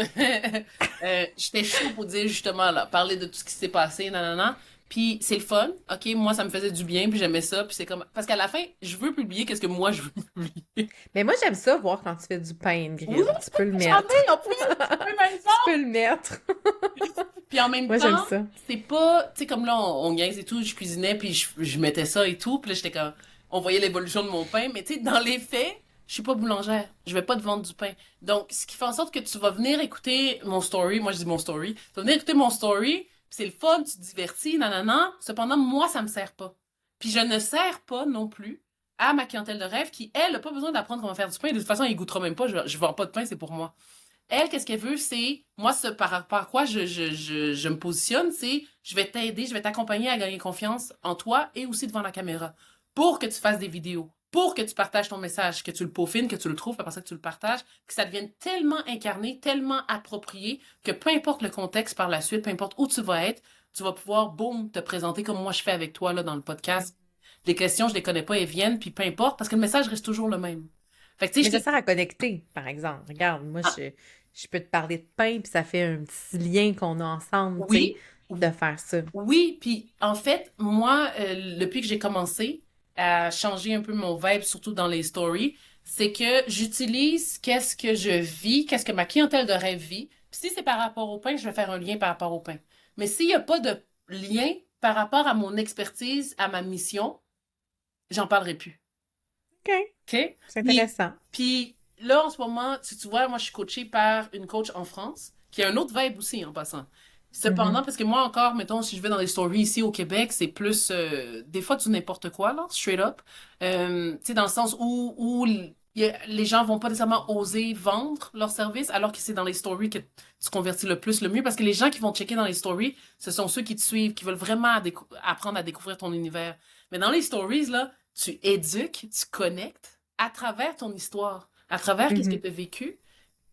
J'étais chaud pour dire justement, là, parler de tout ce qui s'est passé, nanana. Puis c'est le fun, ok, moi ça me faisait du bien, puis j'aimais ça, puis c'est comme... Parce qu'à la fin, je veux publier qu'est-ce que moi je veux publier. Mais moi, j'aime ça voir quand tu fais du pain Oui, grill. Tu peux le j'en mettre. ai, en plus, même maison. Tu peux le mettre. Puis en même Moi, j'aime temps, ça. c'est pas, tu sais, comme là, on niaise et tout, je cuisinais, puis je mettais ça et tout, puis là, j'étais comme, on voyait l'évolution de mon pain, mais tu sais, dans les faits, je suis pas boulangère, je vais pas te vendre du pain. Donc, ce qui fait en sorte que tu vas venir écouter mon story, moi je dis mon story, tu vas venir écouter mon story, puis c'est le fun, tu te divertis, nanana, cependant, moi, ça me sert pas. Puis je ne sers pas non plus à ma clientèle de rêve qui, elle, a pas besoin d'apprendre comment faire du pain, de toute façon, il goûtera même pas, je vends pas de pain, c'est pour moi. Elle, qu'est-ce qu'elle veut, c'est, moi, ce par quoi je me positionne, c'est, je vais t'aider, je vais t'accompagner à gagner confiance en toi et aussi devant la caméra. Pour que tu fasses des vidéos, pour que tu partages ton message, que tu le peaufines, que tu le trouves, après ça que tu le partages, que ça devienne tellement incarné, tellement approprié, que peu importe le contexte par la suite, peu importe où tu vas être, tu vas pouvoir, boum, te présenter comme moi je fais avec toi, là, dans le podcast. Les questions, je les connais pas, elles viennent, puis peu importe, parce que le message reste toujours le même. Fait que, tu Mais sais, ça sert à connecter, par exemple. Regarde, moi, ah, je peux te parler de pain, puis ça fait un petit lien qu'on a ensemble, tu sais, oui, de faire ça. oui, puis en fait, moi, depuis que j'ai commencé à changer un peu mon vibe, surtout dans les stories, c'est que j'utilise qu'est-ce que je vis, qu'est-ce que ma clientèle de rêve vit. Puis si c'est par rapport au pain, je vais faire un lien par rapport au pain. Mais s'il n'y a pas de lien par rapport à mon expertise, à ma mission, j'en parlerai plus. OK, OK? c'est Puis, intéressant. puis là, en ce moment, si tu vois, moi, je suis coachée par une coach en France, qui a un autre vibe aussi, en passant. Cependant, Mhm. parce que moi encore, mettons, si je vais dans les stories ici au Québec, c'est plus des fois du n'importe quoi, là, straight up. Tu sais, dans le sens où les gens vont pas nécessairement oser vendre leur service, alors que c'est dans les stories que tu convertis le plus, le mieux, parce que les gens qui vont checker dans les stories, ce sont ceux qui te suivent, qui veulent vraiment apprendre à découvrir ton univers. Mais dans les stories, là, tu éduques, tu connectes à travers ton histoire, à travers qu'est-ce que Mhm. tu as vécu,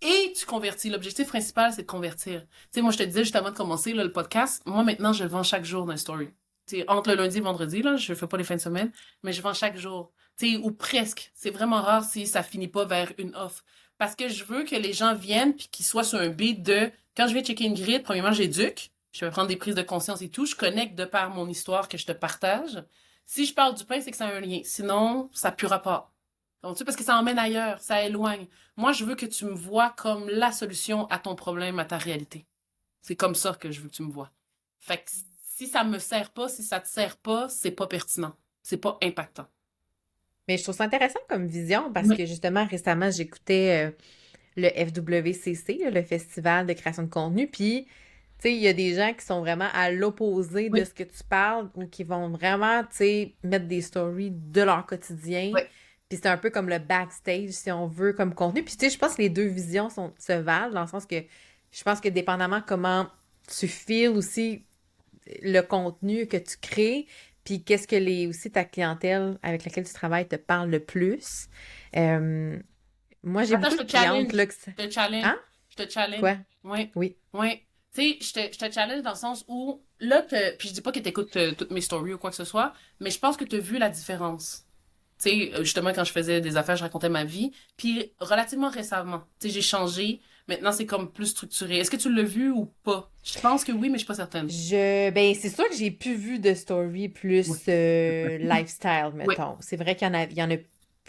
et tu convertis. L'objectif principal, c'est de convertir. Tu sais, moi, je te disais juste avant de commencer là, le podcast, moi, maintenant, je le vends chaque jour dans les stories. Tu sais, entre le lundi et le vendredi, là, je fais pas les fins de semaine, mais je vends chaque jour. Tu sais, ou presque. C'est vraiment rare si ça finit pas vers une offre. Parce que je veux que les gens viennent puis qu'ils soient sur un beat de, quand je vais checker une grille, premièrement, j'éduque. Je vais prendre des prises de conscience et tout. Je connecte de par mon histoire que je te partage. Si je parle du pain, c'est que ça a un lien. Sinon, ça n'a plus rapport. Donc, tu sais, parce que ça emmène ailleurs, ça éloigne. Moi, je veux que tu me vois comme la solution à ton problème, à ta réalité. C'est comme ça que je veux que tu me vois. Fait que si ça me sert pas, si ça te sert pas, c'est pas pertinent. C'est pas impactant. Mais je trouve ça intéressant comme vision parce Oui, que justement, récemment, j'écoutais le FWCC, là, le Festival de création de contenu, puis, tu sais, il y a des gens qui sont vraiment à l'opposé de oui, ce que tu parles ou qui vont vraiment, tu sais, mettre des stories de leur quotidien, oui. Puis c'est un peu comme le backstage, si on veut, comme contenu. Puis tu sais, je pense que les deux visions se valent, dans le sens que je pense que dépendamment comment tu files aussi le contenu que tu crées, puis qu'est-ce que aussi ta clientèle avec laquelle tu travailles te parle le plus. Euh, Moi, j'ai Attends, beaucoup de clientes, là, que ça... je te challenge, Hein? je te challenge. Quoi? Oui, Oui. oui. Tu sais, je te challenge dans le sens où, puis je dis pas que t'écoutes toutes mes stories ou quoi que ce soit, mais je pense que t'as vu la différence. Tu sais, justement, quand je faisais des affaires, je racontais ma vie. Puis, relativement récemment, tu sais, j'ai changé. Maintenant, c'est comme plus structuré. Est-ce que tu l'as vu ou pas? Je pense que oui, mais je suis pas certaine. Ben, c'est sûr que j'ai plus vu de story Oui. plus lifestyle, Oui. mettons. C'est vrai qu'il y en a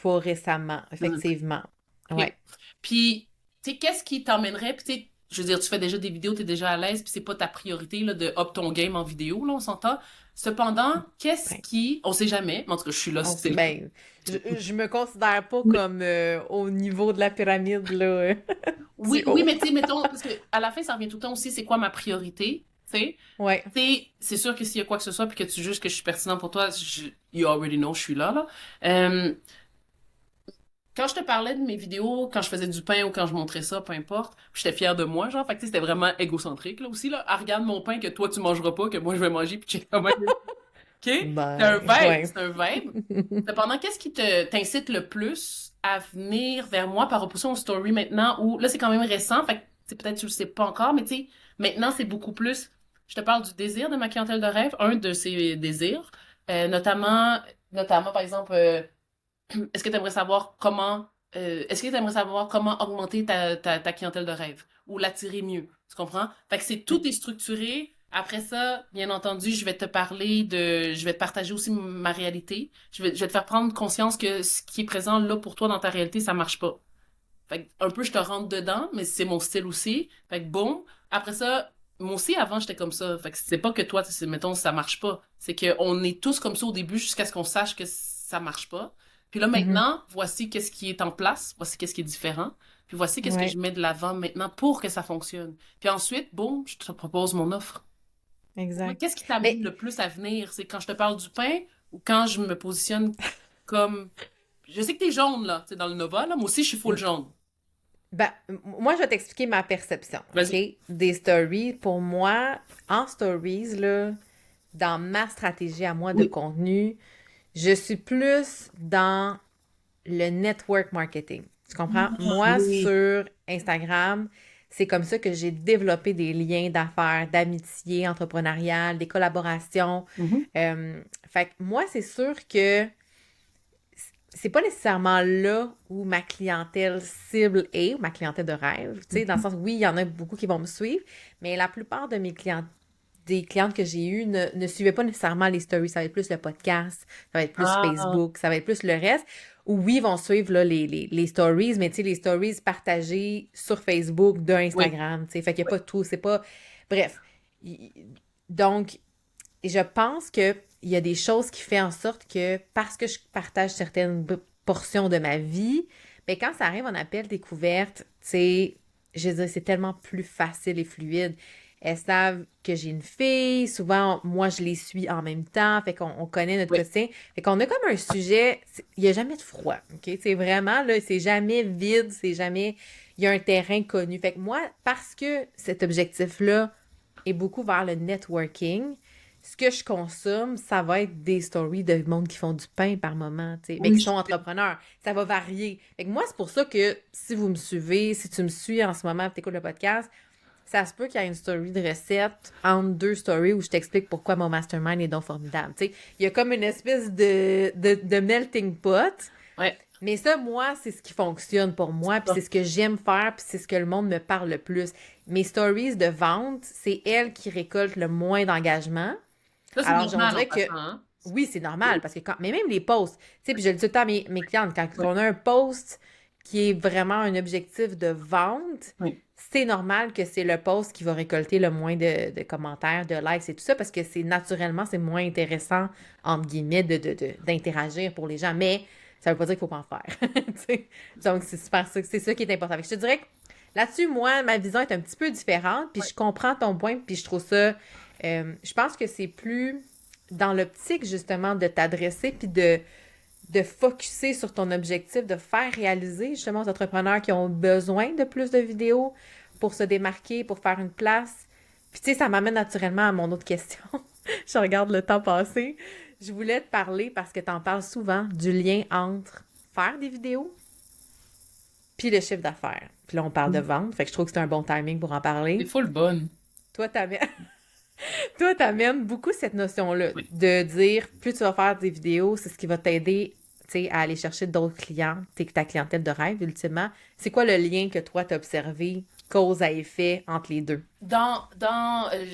pas récemment, effectivement. OK. Ouais. Puis, tu sais, qu'est-ce qui t'emmènerait? Puis, tu sais, je veux dire, tu fais déjà des vidéos, t'es déjà à l'aise, puis c'est pas ta priorité, là, de up ton game en vidéo, là, on s'entend. Cependant, qu'est-ce Ben, qui, on sait jamais, mais en tout cas, je suis là si c'est le cas. ben, je me considère pas Oui, comme au niveau de la pyramide, là, du oui, haut. mais tu sais, mettons, parce que à la fin, ça revient tout le temps aussi, c'est quoi ma priorité, tu sais? Ouais. Tu sais, c'est sûr que s'il y a quoi que ce soit, puis que tu juges que je suis pertinent pour toi, you already know, je suis là, là. Euh, Quand je te parlais de mes vidéos, quand je faisais du pain ou quand je montrais ça, peu importe, puis j'étais fière de moi, genre, fait que tu sais, c'était vraiment égocentrique, là, aussi, là. Ah, regarde mon pain que toi, tu mangeras pas, que moi, je vais manger, puis check comment. OK? C'est un Ben, vibe, ouais. c'est un vibe. Cependant, qu'est-ce qui t'incite le plus à venir vers moi par opposition aux stories maintenant, où, là, c'est quand même récent, fait que, tu sais, peut-être tu le sais pas encore, mais tu sais, maintenant, c'est beaucoup plus, je te parle du désir de ma clientèle de rêve, un de ses désirs, notamment, par exemple, est-ce que tu aimerais savoir est-ce que tu aimerais savoir comment augmenter ta clientèle de rêve ou l'attirer mieux? Tu comprends? Fait que c'est tout est structuré. Après ça, bien entendu, je vais te partager aussi ma réalité. Je vais te faire prendre conscience que ce qui est présent là pour toi dans ta réalité, ça marche pas. Fait que un peu, je te rentre dedans, mais c'est mon style aussi. Fait que bon. Après ça, moi aussi, avant, j'étais comme ça. Fait que c'est pas que toi, mettons, ça marche pas. C'est qu'on est tous comme ça au début jusqu'à ce qu'on sache que ça marche pas. Puis là, Mhm. maintenant, voici qu'est-ce qui est en place. Voici qu'est-ce qui est différent. Puis voici qu'est-ce que je Ouais, mets de l'avant maintenant pour que ça fonctionne. Puis ensuite, boum, je te propose mon offre. Toi, exact. qu'est-ce qui t'amène Mais, le plus à venir? C'est quand je te parle du pain ou quand je me positionne comme... Je sais que t'es jaune, là, tu sais, dans le Nova, là. Moi aussi, je suis full jaune. ben, moi, je vais t'expliquer ma perception, OK? Vas-y. Des stories. Pour moi, en stories, là, dans ma stratégie à moi de Oui. contenu, je suis plus dans le network marketing. Tu comprends? Ah, Moi, oui. sur Instagram, c'est comme ça que j'ai développé des liens d'affaires, d'amitié entrepreneuriale, des collaborations. Mhm. Fait que moi, c'est sûr que c'est pas nécessairement là où ma clientèle cible est, ou ma clientèle de rêve. Tu sais, dans le sens, oui, il y en a beaucoup qui vont me suivre, mais la plupart de mes clientes, des clientes que j'ai eues ne suivaient pas nécessairement les stories. Ça va être plus le podcast, ça va être plus Ah, Facebook, ça va être plus le reste. Ou oui, ils vont suivre là, les stories, mais tu sais, les stories partagées sur Facebook oui. d'Instagram. Tu sais, fait qu'il n'y a pas tout, c'est pas... Bref. Donc, je pense que il y a des choses qui font en sorte que parce que je partage certaines portions de ma vie, mais quand ça arrive en appel découverte, tu sais, je veux dire, c'est tellement plus facile et fluide. Elles savent que j'ai une fille, souvent, moi, je les suis en même temps, fait qu'on connaît notre Oui. quotidien. Fait qu'on a comme un sujet, il n'y a jamais de froid, OK? C'est vraiment, là, c'est jamais vide, c'est jamais, il y a un terrain connu. Fait que moi, parce que cet objectif-là est beaucoup vers le networking, ce que je consomme, ça va être des stories de monde qui font du pain par moment, tu sais, mais Oui, qui sont entrepreneurs. Ça va varier. Fait que moi, c'est pour ça que si vous me suivez, si tu me suis en ce moment et tu écoutes le podcast, ça se peut qu'il y ait une story de recette entre deux stories où je t'explique pourquoi mon mastermind est donc formidable. Tu sais, il y a comme une espèce de melting pot. ouais. Mais ça, moi, c'est ce qui fonctionne pour moi, puis c'est ce que j'aime faire, puis c'est ce que le monde me parle le plus. Mes stories de vente, c'est elles qui récoltent le moins d'engagement. Ça, c'est Alors, on normal en dirait que passant, hein? oui, c'est normal, parce que quand, mais même les posts, tu sais, puis je le dis tout le temps à mes clientes, quand Oui. on a un post qui est vraiment un objectif de vente, Oui. c'est normal que c'est le post qui va récolter le moins de commentaires, de likes et tout ça, parce que c'est naturellement, c'est moins intéressant, entre guillemets, d'interagir pour les gens. Mais ça veut pas dire qu'il faut pas en faire. Tu sais. Donc, c'est super ça, c'est ça qui est important. Fait que je te dirais que là-dessus, moi, ma vision est un petit peu différente, puis Oui. je comprends ton point, puis je trouve ça. Je pense que c'est plus dans l'optique, justement, de t'adresser, puis de focusser sur ton objectif, de faire réaliser justement aux entrepreneurs qui ont besoin de plus de vidéos pour se démarquer, pour faire une place. Puis tu sais, ça m'amène naturellement à mon autre question. Je regarde le temps passer. Je voulais te parler parce que tu en parles souvent du lien entre faire des vidéos puis le chiffre d'affaires. Puis là, on parle de vente, fait que je trouve que c'est un bon timing pour en C'est parler. full bonne. Toi, t'amènes, toi, t'amènes beaucoup cette notion-là Oui. de dire plus tu vas faire des vidéos, c'est ce qui va t'aider, tu sais, à aller chercher d'autres clients, ta clientèle de rêve, ultimement. C'est quoi le lien que toi, t'as observé, cause à effet, entre les deux?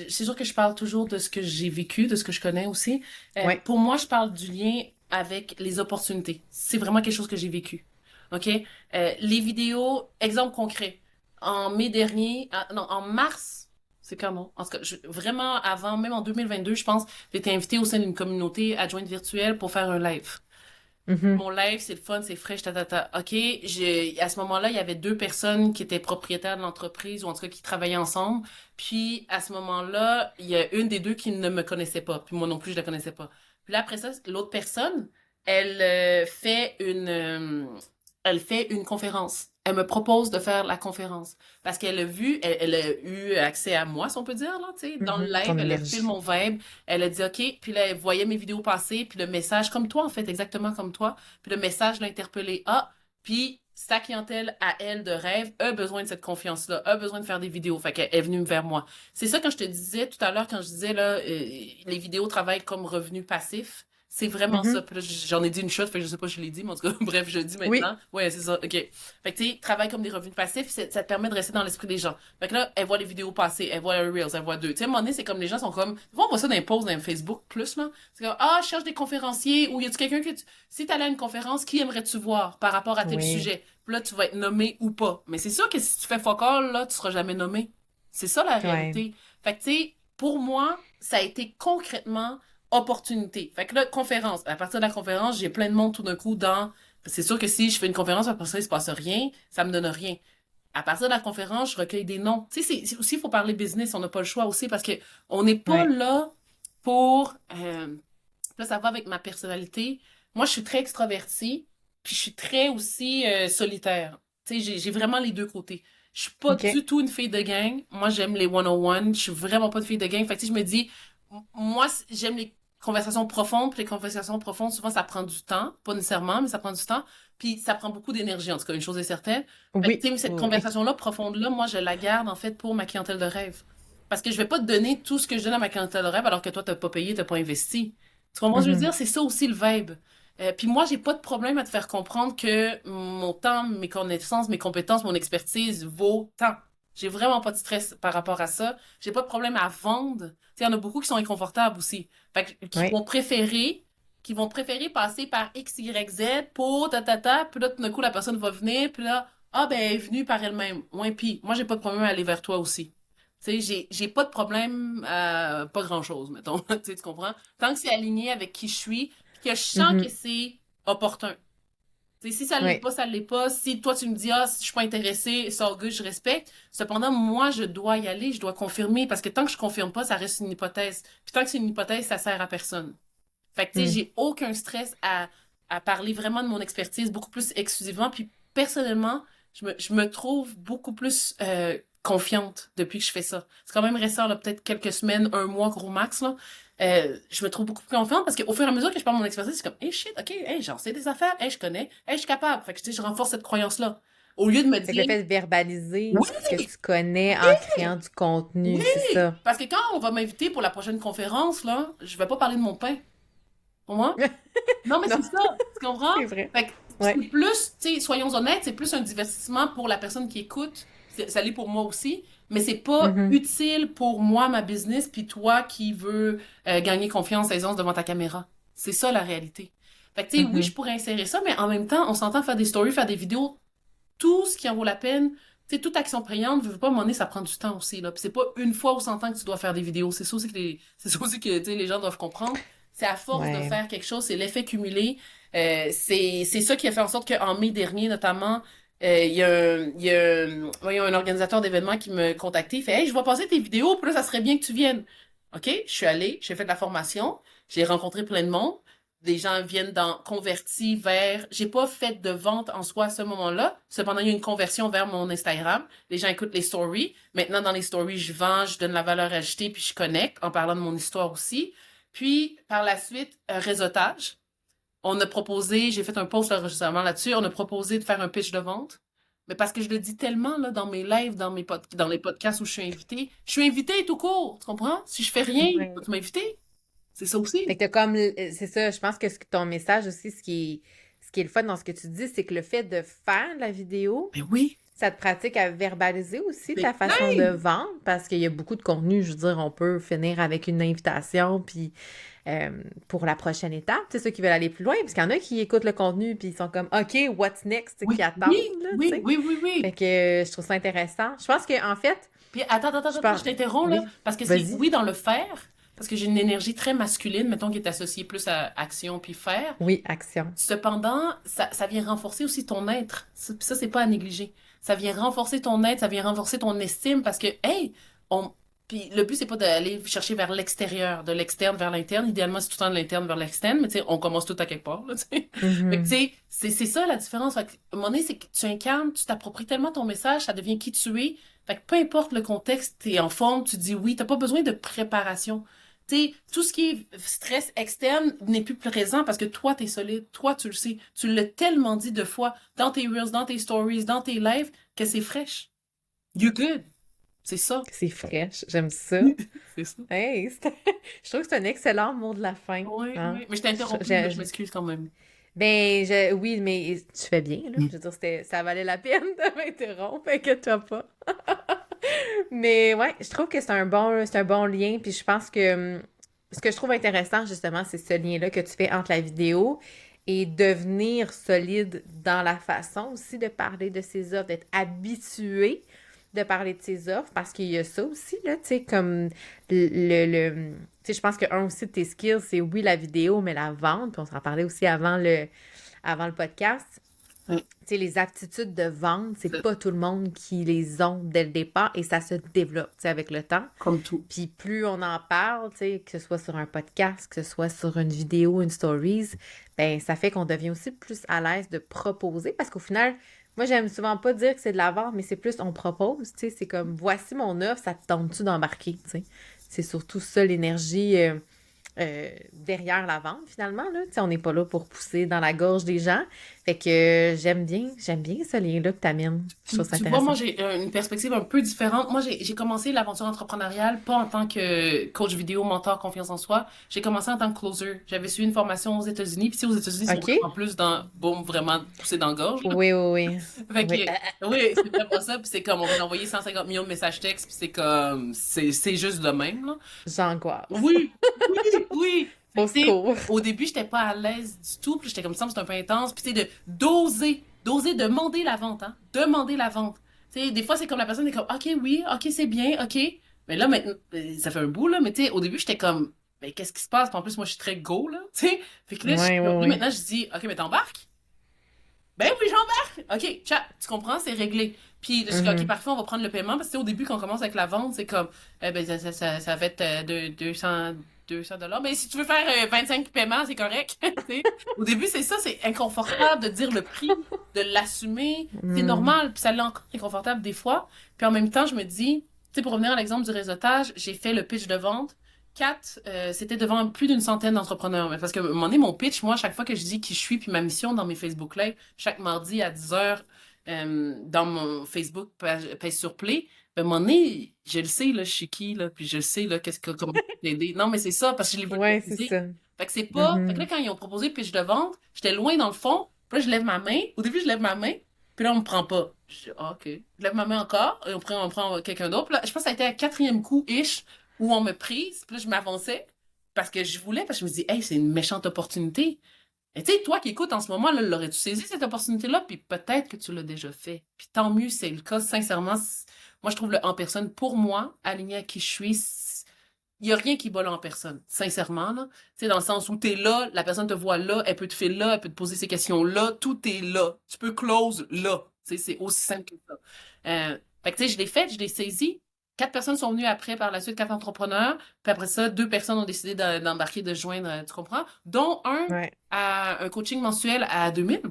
C'est sûr que je parle toujours de ce que j'ai vécu, de ce que je connais aussi. Oui. Pour moi, je parle du lien avec les opportunités. C'est vraiment quelque chose que j'ai vécu. OK? Les vidéos, exemple concret. En mai dernier, non, en mars, c'est quand non? En tout cas, vraiment avant, même en 2022, je pense, j'ai été invitée au sein d'une communauté adjointe virtuelle pour faire un live. Mhm. Mon live, c'est le fun, c'est fraîche, OK, à ce moment-là, il y avait deux personnes qui étaient propriétaires de l'entreprise, ou en tout cas qui travaillaient ensemble. Puis, à ce moment-là, il y a une des deux qui ne me connaissait pas. Puis moi non plus, je la connaissais pas. Puis là, après ça, l'autre personne, elle elle fait une conférence. Elle me propose de faire la conférence. Parce qu'elle a vu, elle a eu accès à moi, si on peut dire, là, tu sais. Dans le Mhm. live, Ton elle a fait énergie. mon vibe. Elle a dit OK, puis là, elle voyait mes vidéos passer, puis le message, comme toi, en fait, exactement comme toi. Puis le message l'a interpellé. Ah, puis sa clientèle à elle de rêve a besoin de cette confiance-là, a besoin de faire des vidéos. Fait qu'elle est venue vers moi. C'est ça quand je te disais tout à l'heure, quand je disais, là, les vidéos travaillent comme revenu passif. C'est vraiment ça. Mhm. Puis là, j'en ai dit une shot, fait que je sais pas si je l'ai dit, mais en tout cas, bref, je le dis Oui. maintenant. Ouais, c'est ça, OK. Fait que, tu sais, travaille comme des revenus passifs, ça te permet de rester dans l'esprit des gens. Fait que là, elle voit les vidéos passer, elle voit les Reels, elle voit deux. Tu sais, à un moment donné, c'est comme les gens sont comme, on voit ça dans les posts, dans Facebook, plus, là. C'est comme, ah, je cherche des conférenciers, ou y a-tu quelqu'un si t'allais à une conférence, qui aimerais-tu voir par rapport à tel Oui. sujet? Puis là, tu vas être nommé ou pas. Mais c'est sûr que si tu fais fuck all, là, tu seras jamais nommé. C'est ça, la Ouais. réalité. Fait que, tu sais, pour moi, ça a été concrètement opportunité. Fait que là, conférence. À partir de la conférence, j'ai plein de monde tout d'un coup dans... C'est sûr que si je fais une conférence, après ça, il se passe rien, ça me donne rien. À partir de la conférence, je recueille des noms. Tu sais, aussi, il faut parler business, on n'a pas le choix aussi, parce que on n'est pas Ouais. là pour... là, ça va avec ma personnalité. Moi, je suis très extravertie, puis je suis très aussi solitaire. Tu sais, j'ai vraiment les deux côtés. Je suis pas OK. du tout une fille de gang. Moi, j'aime les one-on-one. Je suis vraiment pas une fille de gang. Fait que, tu sais, je me dis, moi, j'aime les conversations profondes, puis les conversations profondes, souvent, ça prend du temps. Pas nécessairement, mais ça prend du temps. Puis ça prend beaucoup d'énergie, en tout cas, une chose est certaine. Fait que, Oui. tu sais, cette Oui. Oui. conversation-là, profonde-là, moi, je la garde, en fait, pour ma clientèle de rêve. Parce que je vais pas te donner tout ce que je donne à ma clientèle de rêve alors que toi, t'as pas payé, t'as pas investi. Tu comprends ce que je veux Mhm. dire? C'est ça aussi le vibe. Puis moi, j'ai pas de problème à te faire comprendre que mon temps, mes connaissances, mes compétences, mon expertise vaut tant. J'ai vraiment pas de stress par rapport à ça. J'ai pas de problème à vendre. Tu sais, il y en a beaucoup qui sont inconfortables aussi. Fait que, Oui. qui vont préférer passer par X, Y, Z pour puis là, tout d'un coup, la personne va venir, puis là, ah, ben, elle est venue par elle-même. Ouais, puis moi, j'ai pas de problème à aller vers toi aussi. Tu sais, j'ai pas de problème à pas grand-chose, mettons. Tu sais, tu comprends? Tant que c'est aligné avec qui je suis, puis que je sens que Mhm. c'est opportun. Tu sais, si ça l'est Oui. pas, ça l'est pas. Si toi, tu me dis, ah, si je suis pas intéressée, c'est all good, je respecte. Cependant, moi, je dois y aller, je dois confirmer, parce que tant que je confirme pas, ça reste une hypothèse. Puis tant que c'est une hypothèse, ça sert à personne. Fait que, tu sais, Mhm. j'ai aucun stress à parler vraiment de mon expertise beaucoup plus exclusivement. Puis, personnellement, je me trouve beaucoup plus confiante depuis que je fais ça. C'est quand même récent, là, peut-être quelques semaines, un mois, gros max, là. Je me trouve beaucoup plus confiante parce qu'au fur et à mesure que je parle de mon expertise, c'est comme, hey shit, ok, hey, j'en sais des affaires, hey, je connais, hey, je suis capable. Fait que, tu sais, je renforce cette croyance-là. Au lieu de me Fait que le dire, fait de verbaliser oui, ce que tu connais en créant du oui, contenu, c'est ça. parce que quand on va m'inviter pour la prochaine conférence, là, je vais pas parler de mon pain. Pour moi, non, mais Non, c'est ça, tu comprends? c'est vrai. Fait que c'est Ouais. plus, tu sais, soyons honnêtes, c'est plus un divertissement pour la personne qui écoute. Ça l'est pour moi aussi, mais c'est pas Mhm. utile pour moi, ma business, puis toi qui veux gagner confiance, aisance devant ta caméra. C'est ça la réalité. Fait que, tu sais, oui, je Mhm. pourrais insérer ça, mais en même temps, on s'entend faire des stories, faire des vidéos, tout ce qui en vaut la peine. Tu sais, toute action payante, veux pas, à un moment donné, ça prend du temps aussi, là. Puis c'est pas une fois où s'entend que tu dois faire des vidéos. C'est ça aussi c'est ça aussi que, tu sais, les gens doivent comprendre. C'est à force de Ouais. faire quelque chose, c'est l'effet cumulé. C'est ça qui a fait en sorte qu'en mai dernier, notamment, il y a un organisateur d'événements qui me contactait. Il fait, hey, je vois passer tes vidéos, puis là, ça serait bien que tu viennes. OK, je suis allée, j'ai fait de la formation, j'ai rencontré plein de monde. des gens viennent convertis vers, j'ai pas fait de vente en soi à ce moment-là. Cependant, il y a une conversion vers mon Instagram. Les gens écoutent les stories. Maintenant, dans les stories, je vends, je donne la valeur ajoutée, puis je connecte en parlant de mon histoire aussi. Puis, par la suite, réseautage. On a proposé, j'ai fait un post là, récemment là-dessus, on a proposé de faire un pitch de vente. Mais parce que je le dis tellement là, dans mes lives, dans les podcasts où je suis invitée tout court, tu comprends? Si je fais rien, Ouais. tu m'inviter. C'est ça Fait aussi. que t'as comme, c'est ça, je pense que ton message aussi, ce qui est le fun dans ce que tu dis, c'est que le fait de faire de la vidéo, Mais oui. ça te pratique à verbaliser aussi Mais ta façon de vendre, parce qu'il y a beaucoup de contenu, je veux dire, on peut finir avec une invitation, puis pour la prochaine étape, tu sais, ceux qui veulent aller plus loin, parce qu'il y en a qui écoutent le contenu, puis ils sont comme, OK, what's next, tu sais, oui, qui attendent, oui, là, tu oui, sais. oui, oui, Fait oui. que je trouve ça intéressant. Je pense que en fait, Puis attends, je je pense, t'interromps là, oui, parce que c'est vas-y. oui dans le faire, parce que j'ai une énergie très masculine, mettons, qui est associée plus à action puis faire. Oui, action. Cependant, ça vient renforcer aussi ton être. Ça, c'est pas à négliger. Ça vient renforcer ton être, ça vient renforcer ton estime parce que, hey, on... Puis le but, c'est pas d'aller chercher vers l'extérieur, de l'externe vers l'interne. Idéalement, c'est tout le temps de l'interne vers l'externe, mais tu sais, on commence tout à quelque part, là, tu sais. Fait que, tu Mhm. sais, c'est ça la différence. Fait que, à un moment donné, c'est que tu incarnes, tu t'appropries tellement ton message, ça devient qui tu es. Fait que peu importe le contexte, t'es en forme, tu dis oui, t'as pas besoin de préparation. Tu sais, tout ce qui est stress externe n'est plus présent parce que toi, t'es solide. Toi, tu le sais. Tu l'as tellement dit de fois dans tes reels, dans tes stories, dans tes lives que c'est fraîche. You good. C'est ça. C'est fraîche, j'aime ça. C'est ça. Hey, je trouve que c'est un excellent mot de la fin. Oui, Hein? oui. Mais je t'ai interrompu, là, je m'excuse quand même. Ben, oui, mais tu fais bien, là. Je veux dire, ça valait la peine de m'interrompre, inquiète-toi pas. Mais ouais, je trouve que c'est un bon lien, puis je pense que ce que je trouve intéressant, justement, c'est ce lien-là que tu fais entre la vidéo et devenir solide dans la façon aussi de parler de ses offres, d'être habitué de parler de ses offres, parce qu'il y a ça aussi, là, tu sais, comme tu sais, je pense qu'un aussi de tes skills, c'est oui, la vidéo, mais la vente, puis on s'en parlait aussi avant le podcast. Oui. Tu sais, les aptitudes de vente, c'est pas tout le monde qui les ont dès le départ et ça se développe, tu sais, avec le temps. Comme tout. Puis plus on en parle, tu sais, que ce soit sur un podcast, que ce soit sur une vidéo, une stories, ben ça fait qu'on devient aussi plus à l'aise de proposer parce qu'au final, moi j'aime souvent pas dire que c'est de la vente, mais c'est plus on propose, tu sais, c'est comme voici mon offre, ça te tente-tu d'embarquer, tu sais. C'est surtout ça l'énergie derrière la vente finalement, là. Tu sais, on n'est pas là pour pousser dans la gorge des gens. Fait que j'aime bien ce lien-là que t'amènes. Je trouve ça Tu vois, moi, intéressant. j'ai une perspective un peu différente. Moi, j'ai commencé l'aventure entrepreneuriale pas en tant que coach vidéo, mentor, confiance en soi. J'ai commencé en tant que closer. J'avais suivi une formation aux États-Unis. Puis, si aux États-Unis, ils sont OK? vraiment plus dans, boum, vraiment poussé dans la gorge, là. Oui, oui, oui. Fait Oui. que, oui, c'est vraiment ça. Puis, c'est comme, on va envoyer 150 millions de messages textes. Puis, c'est comme, c'est juste de même, là. J'angoisse. Oui, oui, oui. Fait Au que, tu sais, secours. au début, j'étais pas à l'aise du tout. Puis j'étais comme ça, c'est un peu intense. Puis tu sais, d'oser demander la vente, hein. Demander la vente. Tu sais, des fois, c'est comme la personne est comme, OK, oui, OK, c'est bien, OK. Mais là, maintenant, ça fait un bout, là. Mais tu sais, au début, j'étais comme, mais qu'est-ce qui se passe? Puis en plus, moi, je suis très go, là. Tu sais. Fait que là, Oui, oui, là, oui. maintenant, je dis, OK, mais t'embarques? Ben oui, j'embarque! OK, chat, tu comprends, c'est réglé. Puis, je dis, OK, Mhm. parfait, on va prendre le paiement. Parce que, tu sais, au début, quand on commence avec la vente, c'est comme, ben, ça va être 200 dollars. Mais si tu veux faire 25 paiements, c'est correct. Tu sais. Au début, c'est ça, c'est inconfortable de dire le prix, de l'assumer. C'est Mhm. normal, puis ça l'est encore inconfortable des fois. Puis en même temps, je me dis, tu sais, pour revenir à l'exemple du réseautage, j'ai fait le pitch de vente. C'était devant plus d'une centaine d'entrepreneurs. Mais parce que, à un moment donné, mon pitch, moi, chaque fois que je dis qui je suis, puis ma mission dans mes Facebook Live, chaque mardi à 10 heures, dans mon Facebook pèse sur Play, ben, à un moment donné, je le sais, là, je suis qui, là, puis je le sais, là, comment je peux t'aider. Non, mais c'est ça, parce que je l'ai Ouais, c'est vulgarisé. ça. Fait que c'est pas. Fait que là, Mhm. quand ils ont proposé le pitch de vente, j'étais loin dans le fond. Puis là, je lève ma main. Au début, je lève ma main. Puis là, on me prend pas. Je dis, ah, OK. Je lève ma main encore. Et on prend quelqu'un d'autre. Puis là, je pense que ça a été à quatrième coup-ish où on me prise. Puis là, je m'avançais. Parce que je voulais, parce que je me dis, hey, c'est une méchante opportunité. Et tu sais, toi qui écoutes en ce moment, là, l'aurais-tu saisi cette opportunité-là? Puis peut-être que tu l'as déjà fait. Puis tant mieux, c'est le cas. Sincèrement, moi, je trouve le en personne, pour moi, aligné à qui je suis, il n'y a rien qui bat là en personne, sincèrement, là. Tu sais, dans le sens où t'es là, la personne te voit là, elle peut te faire là, elle peut te poser ces questions là, tout est là. Tu peux close là. Tu sais, c'est aussi simple que ça. Fait que, tu sais, je l'ai fait, je l'ai saisi. 4 personnes sont venues après, par la suite, 4 entrepreneurs. Puis après ça, 2 personnes ont décidé d'embarquer, de joindre, tu comprends? Dont un Ouais. à un coaching mensuel à 2000.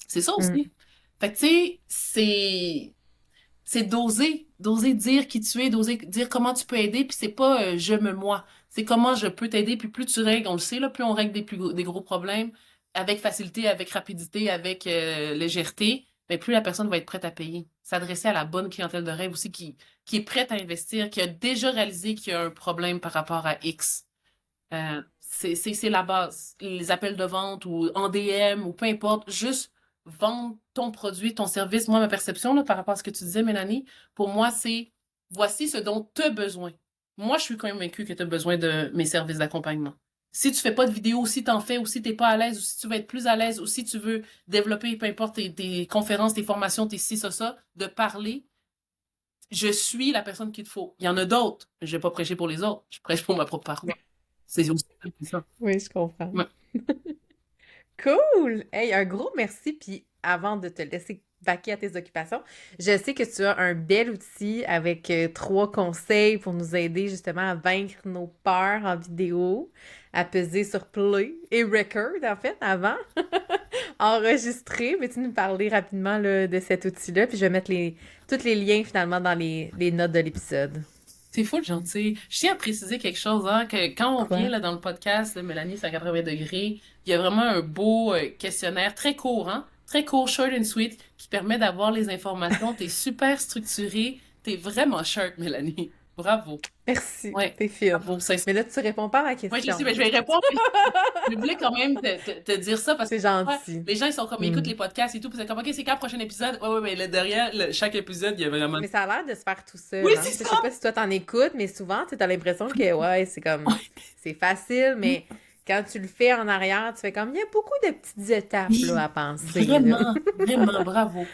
C'est ça Mm. aussi. Fait que, tu sais, c'est d'oser dire qui tu es, d'oser dire comment tu peux aider, puis c'est pas je me moi, c'est comment je peux t'aider, puis plus tu règles, on le sait, là, plus on règle des gros problèmes avec facilité, avec rapidité, avec légèreté, mais plus la personne va être prête à payer. S'adresser à la bonne clientèle de rêve aussi qui est prête à investir, qui a déjà réalisé qu'il y a un problème par rapport à X. C'est la base. Les appels de vente ou en DM ou peu importe, juste vendre ton produit, ton service. Moi, ma perception là, par rapport à ce que tu disais, Mélanie, pour moi, c'est voici ce dont tu as besoin. Moi, je suis convaincue que tu as besoin de mes services d'accompagnement. Si tu fais pas de vidéo, si tu en fais, ou si tu n'es pas à l'aise, ou si tu veux être plus à l'aise, ou si tu veux développer, peu importe, tes conférences, tes formations, tes ci, ça, de parler, je suis la personne qu'il te faut. Il y en a d'autres. Je vais pas prêcher pour les autres. Je prêche pour ma propre parole. C'est aussi simple que ça. Oui, je comprends. Ouais. Cool! Hey, un gros merci. Puis avant de te laisser vaquer à tes occupations, je sais que tu as un bel outil avec 3 conseils pour nous aider justement à vaincre nos peurs en vidéo, à peser sur play et record en fait avant, enregistrer. Peux-tu nous parler rapidement là, de cet outil-là? Puis je vais mettre tous les liens finalement dans les notes de l'épisode. C'est full gentil. Je tiens à préciser quelque chose, hein, que quand on vient Quoi? là, dans le podcast, là, Mélanie, 180 degrés, il y a vraiment un beau questionnaire très court, hein, très court, short and sweet, qui permet d'avoir les informations. T'es super structuré. T'es vraiment sharp, Mélanie. Bravo. Merci, Ouais, t'es fine. bravo. Mais là, tu réponds pas à ma Ouais, je question. sais, mais je vais y répondre. Mais je voulais quand même te dire ça parce que C'est ouais, gentil. les gens, ils sont comme, ils écoutent les podcasts et tout, puis c'est comme, OK, c'est quand le prochain épisode? Ouais, ouais, mais là, derrière, chaque épisode, il y a vraiment... Mais ça a l'air de se faire tout Oui, seul, hein. c'est Je sais ça! pas si toi t'en écoutes, mais souvent, tu as l'impression que, ouais, c'est comme, c'est facile, mais quand tu le fais en arrière, tu fais comme, il y a beaucoup de petites étapes, là, Oui, à penser, là. vraiment, vraiment, bravo.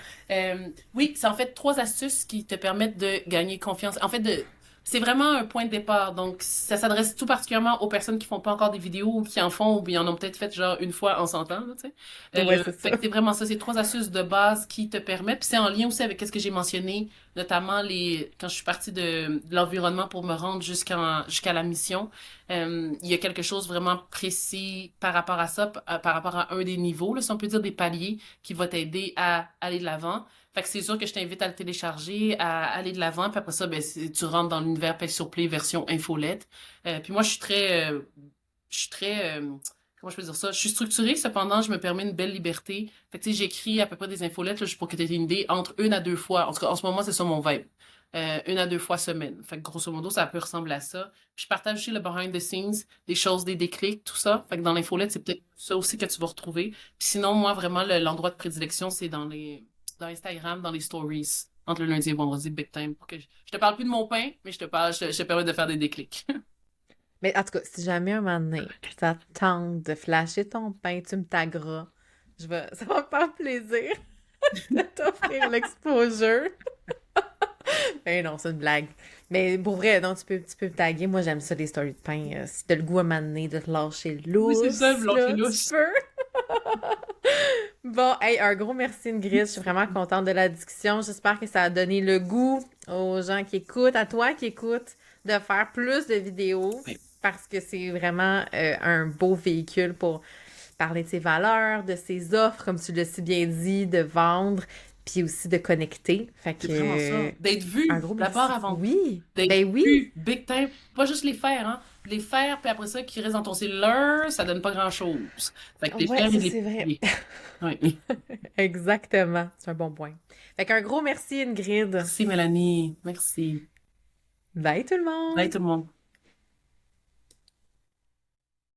Oui, c'est en fait 3 astuces qui te permettent de gagner confiance. En fait, c'est vraiment un point de départ. Donc, ça s'adresse tout particulièrement aux personnes qui font pas encore des vidéos ou qui en font ou qui en ont peut-être fait genre une fois en 100 ans, là, tu sais. Ouais, c'est Fait ça. que c'est vraiment ça, c'est 3 astuces de base qui te permettent. Puis c'est en lien aussi avec ce que j'ai mentionné, notamment quand je suis partie de l'environnement pour me rendre jusqu'à la mission. Il y a quelque chose vraiment précis par rapport à ça, par rapport à un des niveaux, là, si on peut dire des paliers, qui va t'aider à aller de l'avant. Fait que c'est sûr que je t'invite à le télécharger, à aller de l'avant, puis après ça, ben, tu rentres dans l'univers Pay sur Play version infolette. Puis moi, je suis très, comment je peux dire ça? Je suis structurée, cependant, je me permets une belle liberté. Fait que, tu sais, j'écris à peu près des infolettes, là, juste pour que tu aies une idée, entre 1 à 2 fois. En tout cas, en ce moment, c'est ça mon vibe. 1 à 2 fois semaine. Fait que, grosso modo, ça peut ressembler à ça. Puis je partage aussi le behind the scenes, des choses, des déclics, tout ça. Fait que dans l'infolette, c'est peut-être ça aussi que tu vas retrouver. Puis sinon, moi, vraiment, l'endroit de prédilection, c'est dans Instagram, dans les stories, entre le lundi et le vendredi, big time. Pour que je te parle plus de mon pain, mais je te permets de faire des déclics. Mais en tout cas, si jamais un moment donné, ça te tente de flasher ton pain, tu me tagueras. Ça va me faire plaisir de t'offrir l'exposure. Ben non, c'est une blague. Mais pour vrai, non, tu peux me taguer. Moi, j'aime ça, les stories de pain. Si t'as le goût à un moment donné de te lâcher Oui, c'est ça, lousse, blanche et là, tu lousse. peux. Bon, hey, un gros merci Ingrid. Je suis vraiment contente de la discussion. J'espère que ça a donné le goût aux gens qui écoutent, à toi qui écoutes, de faire plus de vidéos Oui. parce que c'est vraiment un beau véhicule pour parler de ses valeurs, de ses offres, comme tu l'as si bien dit, de vendre, puis aussi de connecter. Fait C'est que vraiment ça. D'être un vu, gros merci. d'abord avant tout. Oui, D'être ben oui. vu, big time. Pas juste les faire, hein. Les faire, puis après ça, qui restent dans ton cellulaire, ça donne pas grand-chose. Fait que les Ouais, faire et ça les c'est vrai. publier. Oui. Exactement. C'est un bon point. Fait qu'un gros merci Ingrid. Merci, Mélanie. Merci. Bye tout le Bye monde! tout le monde.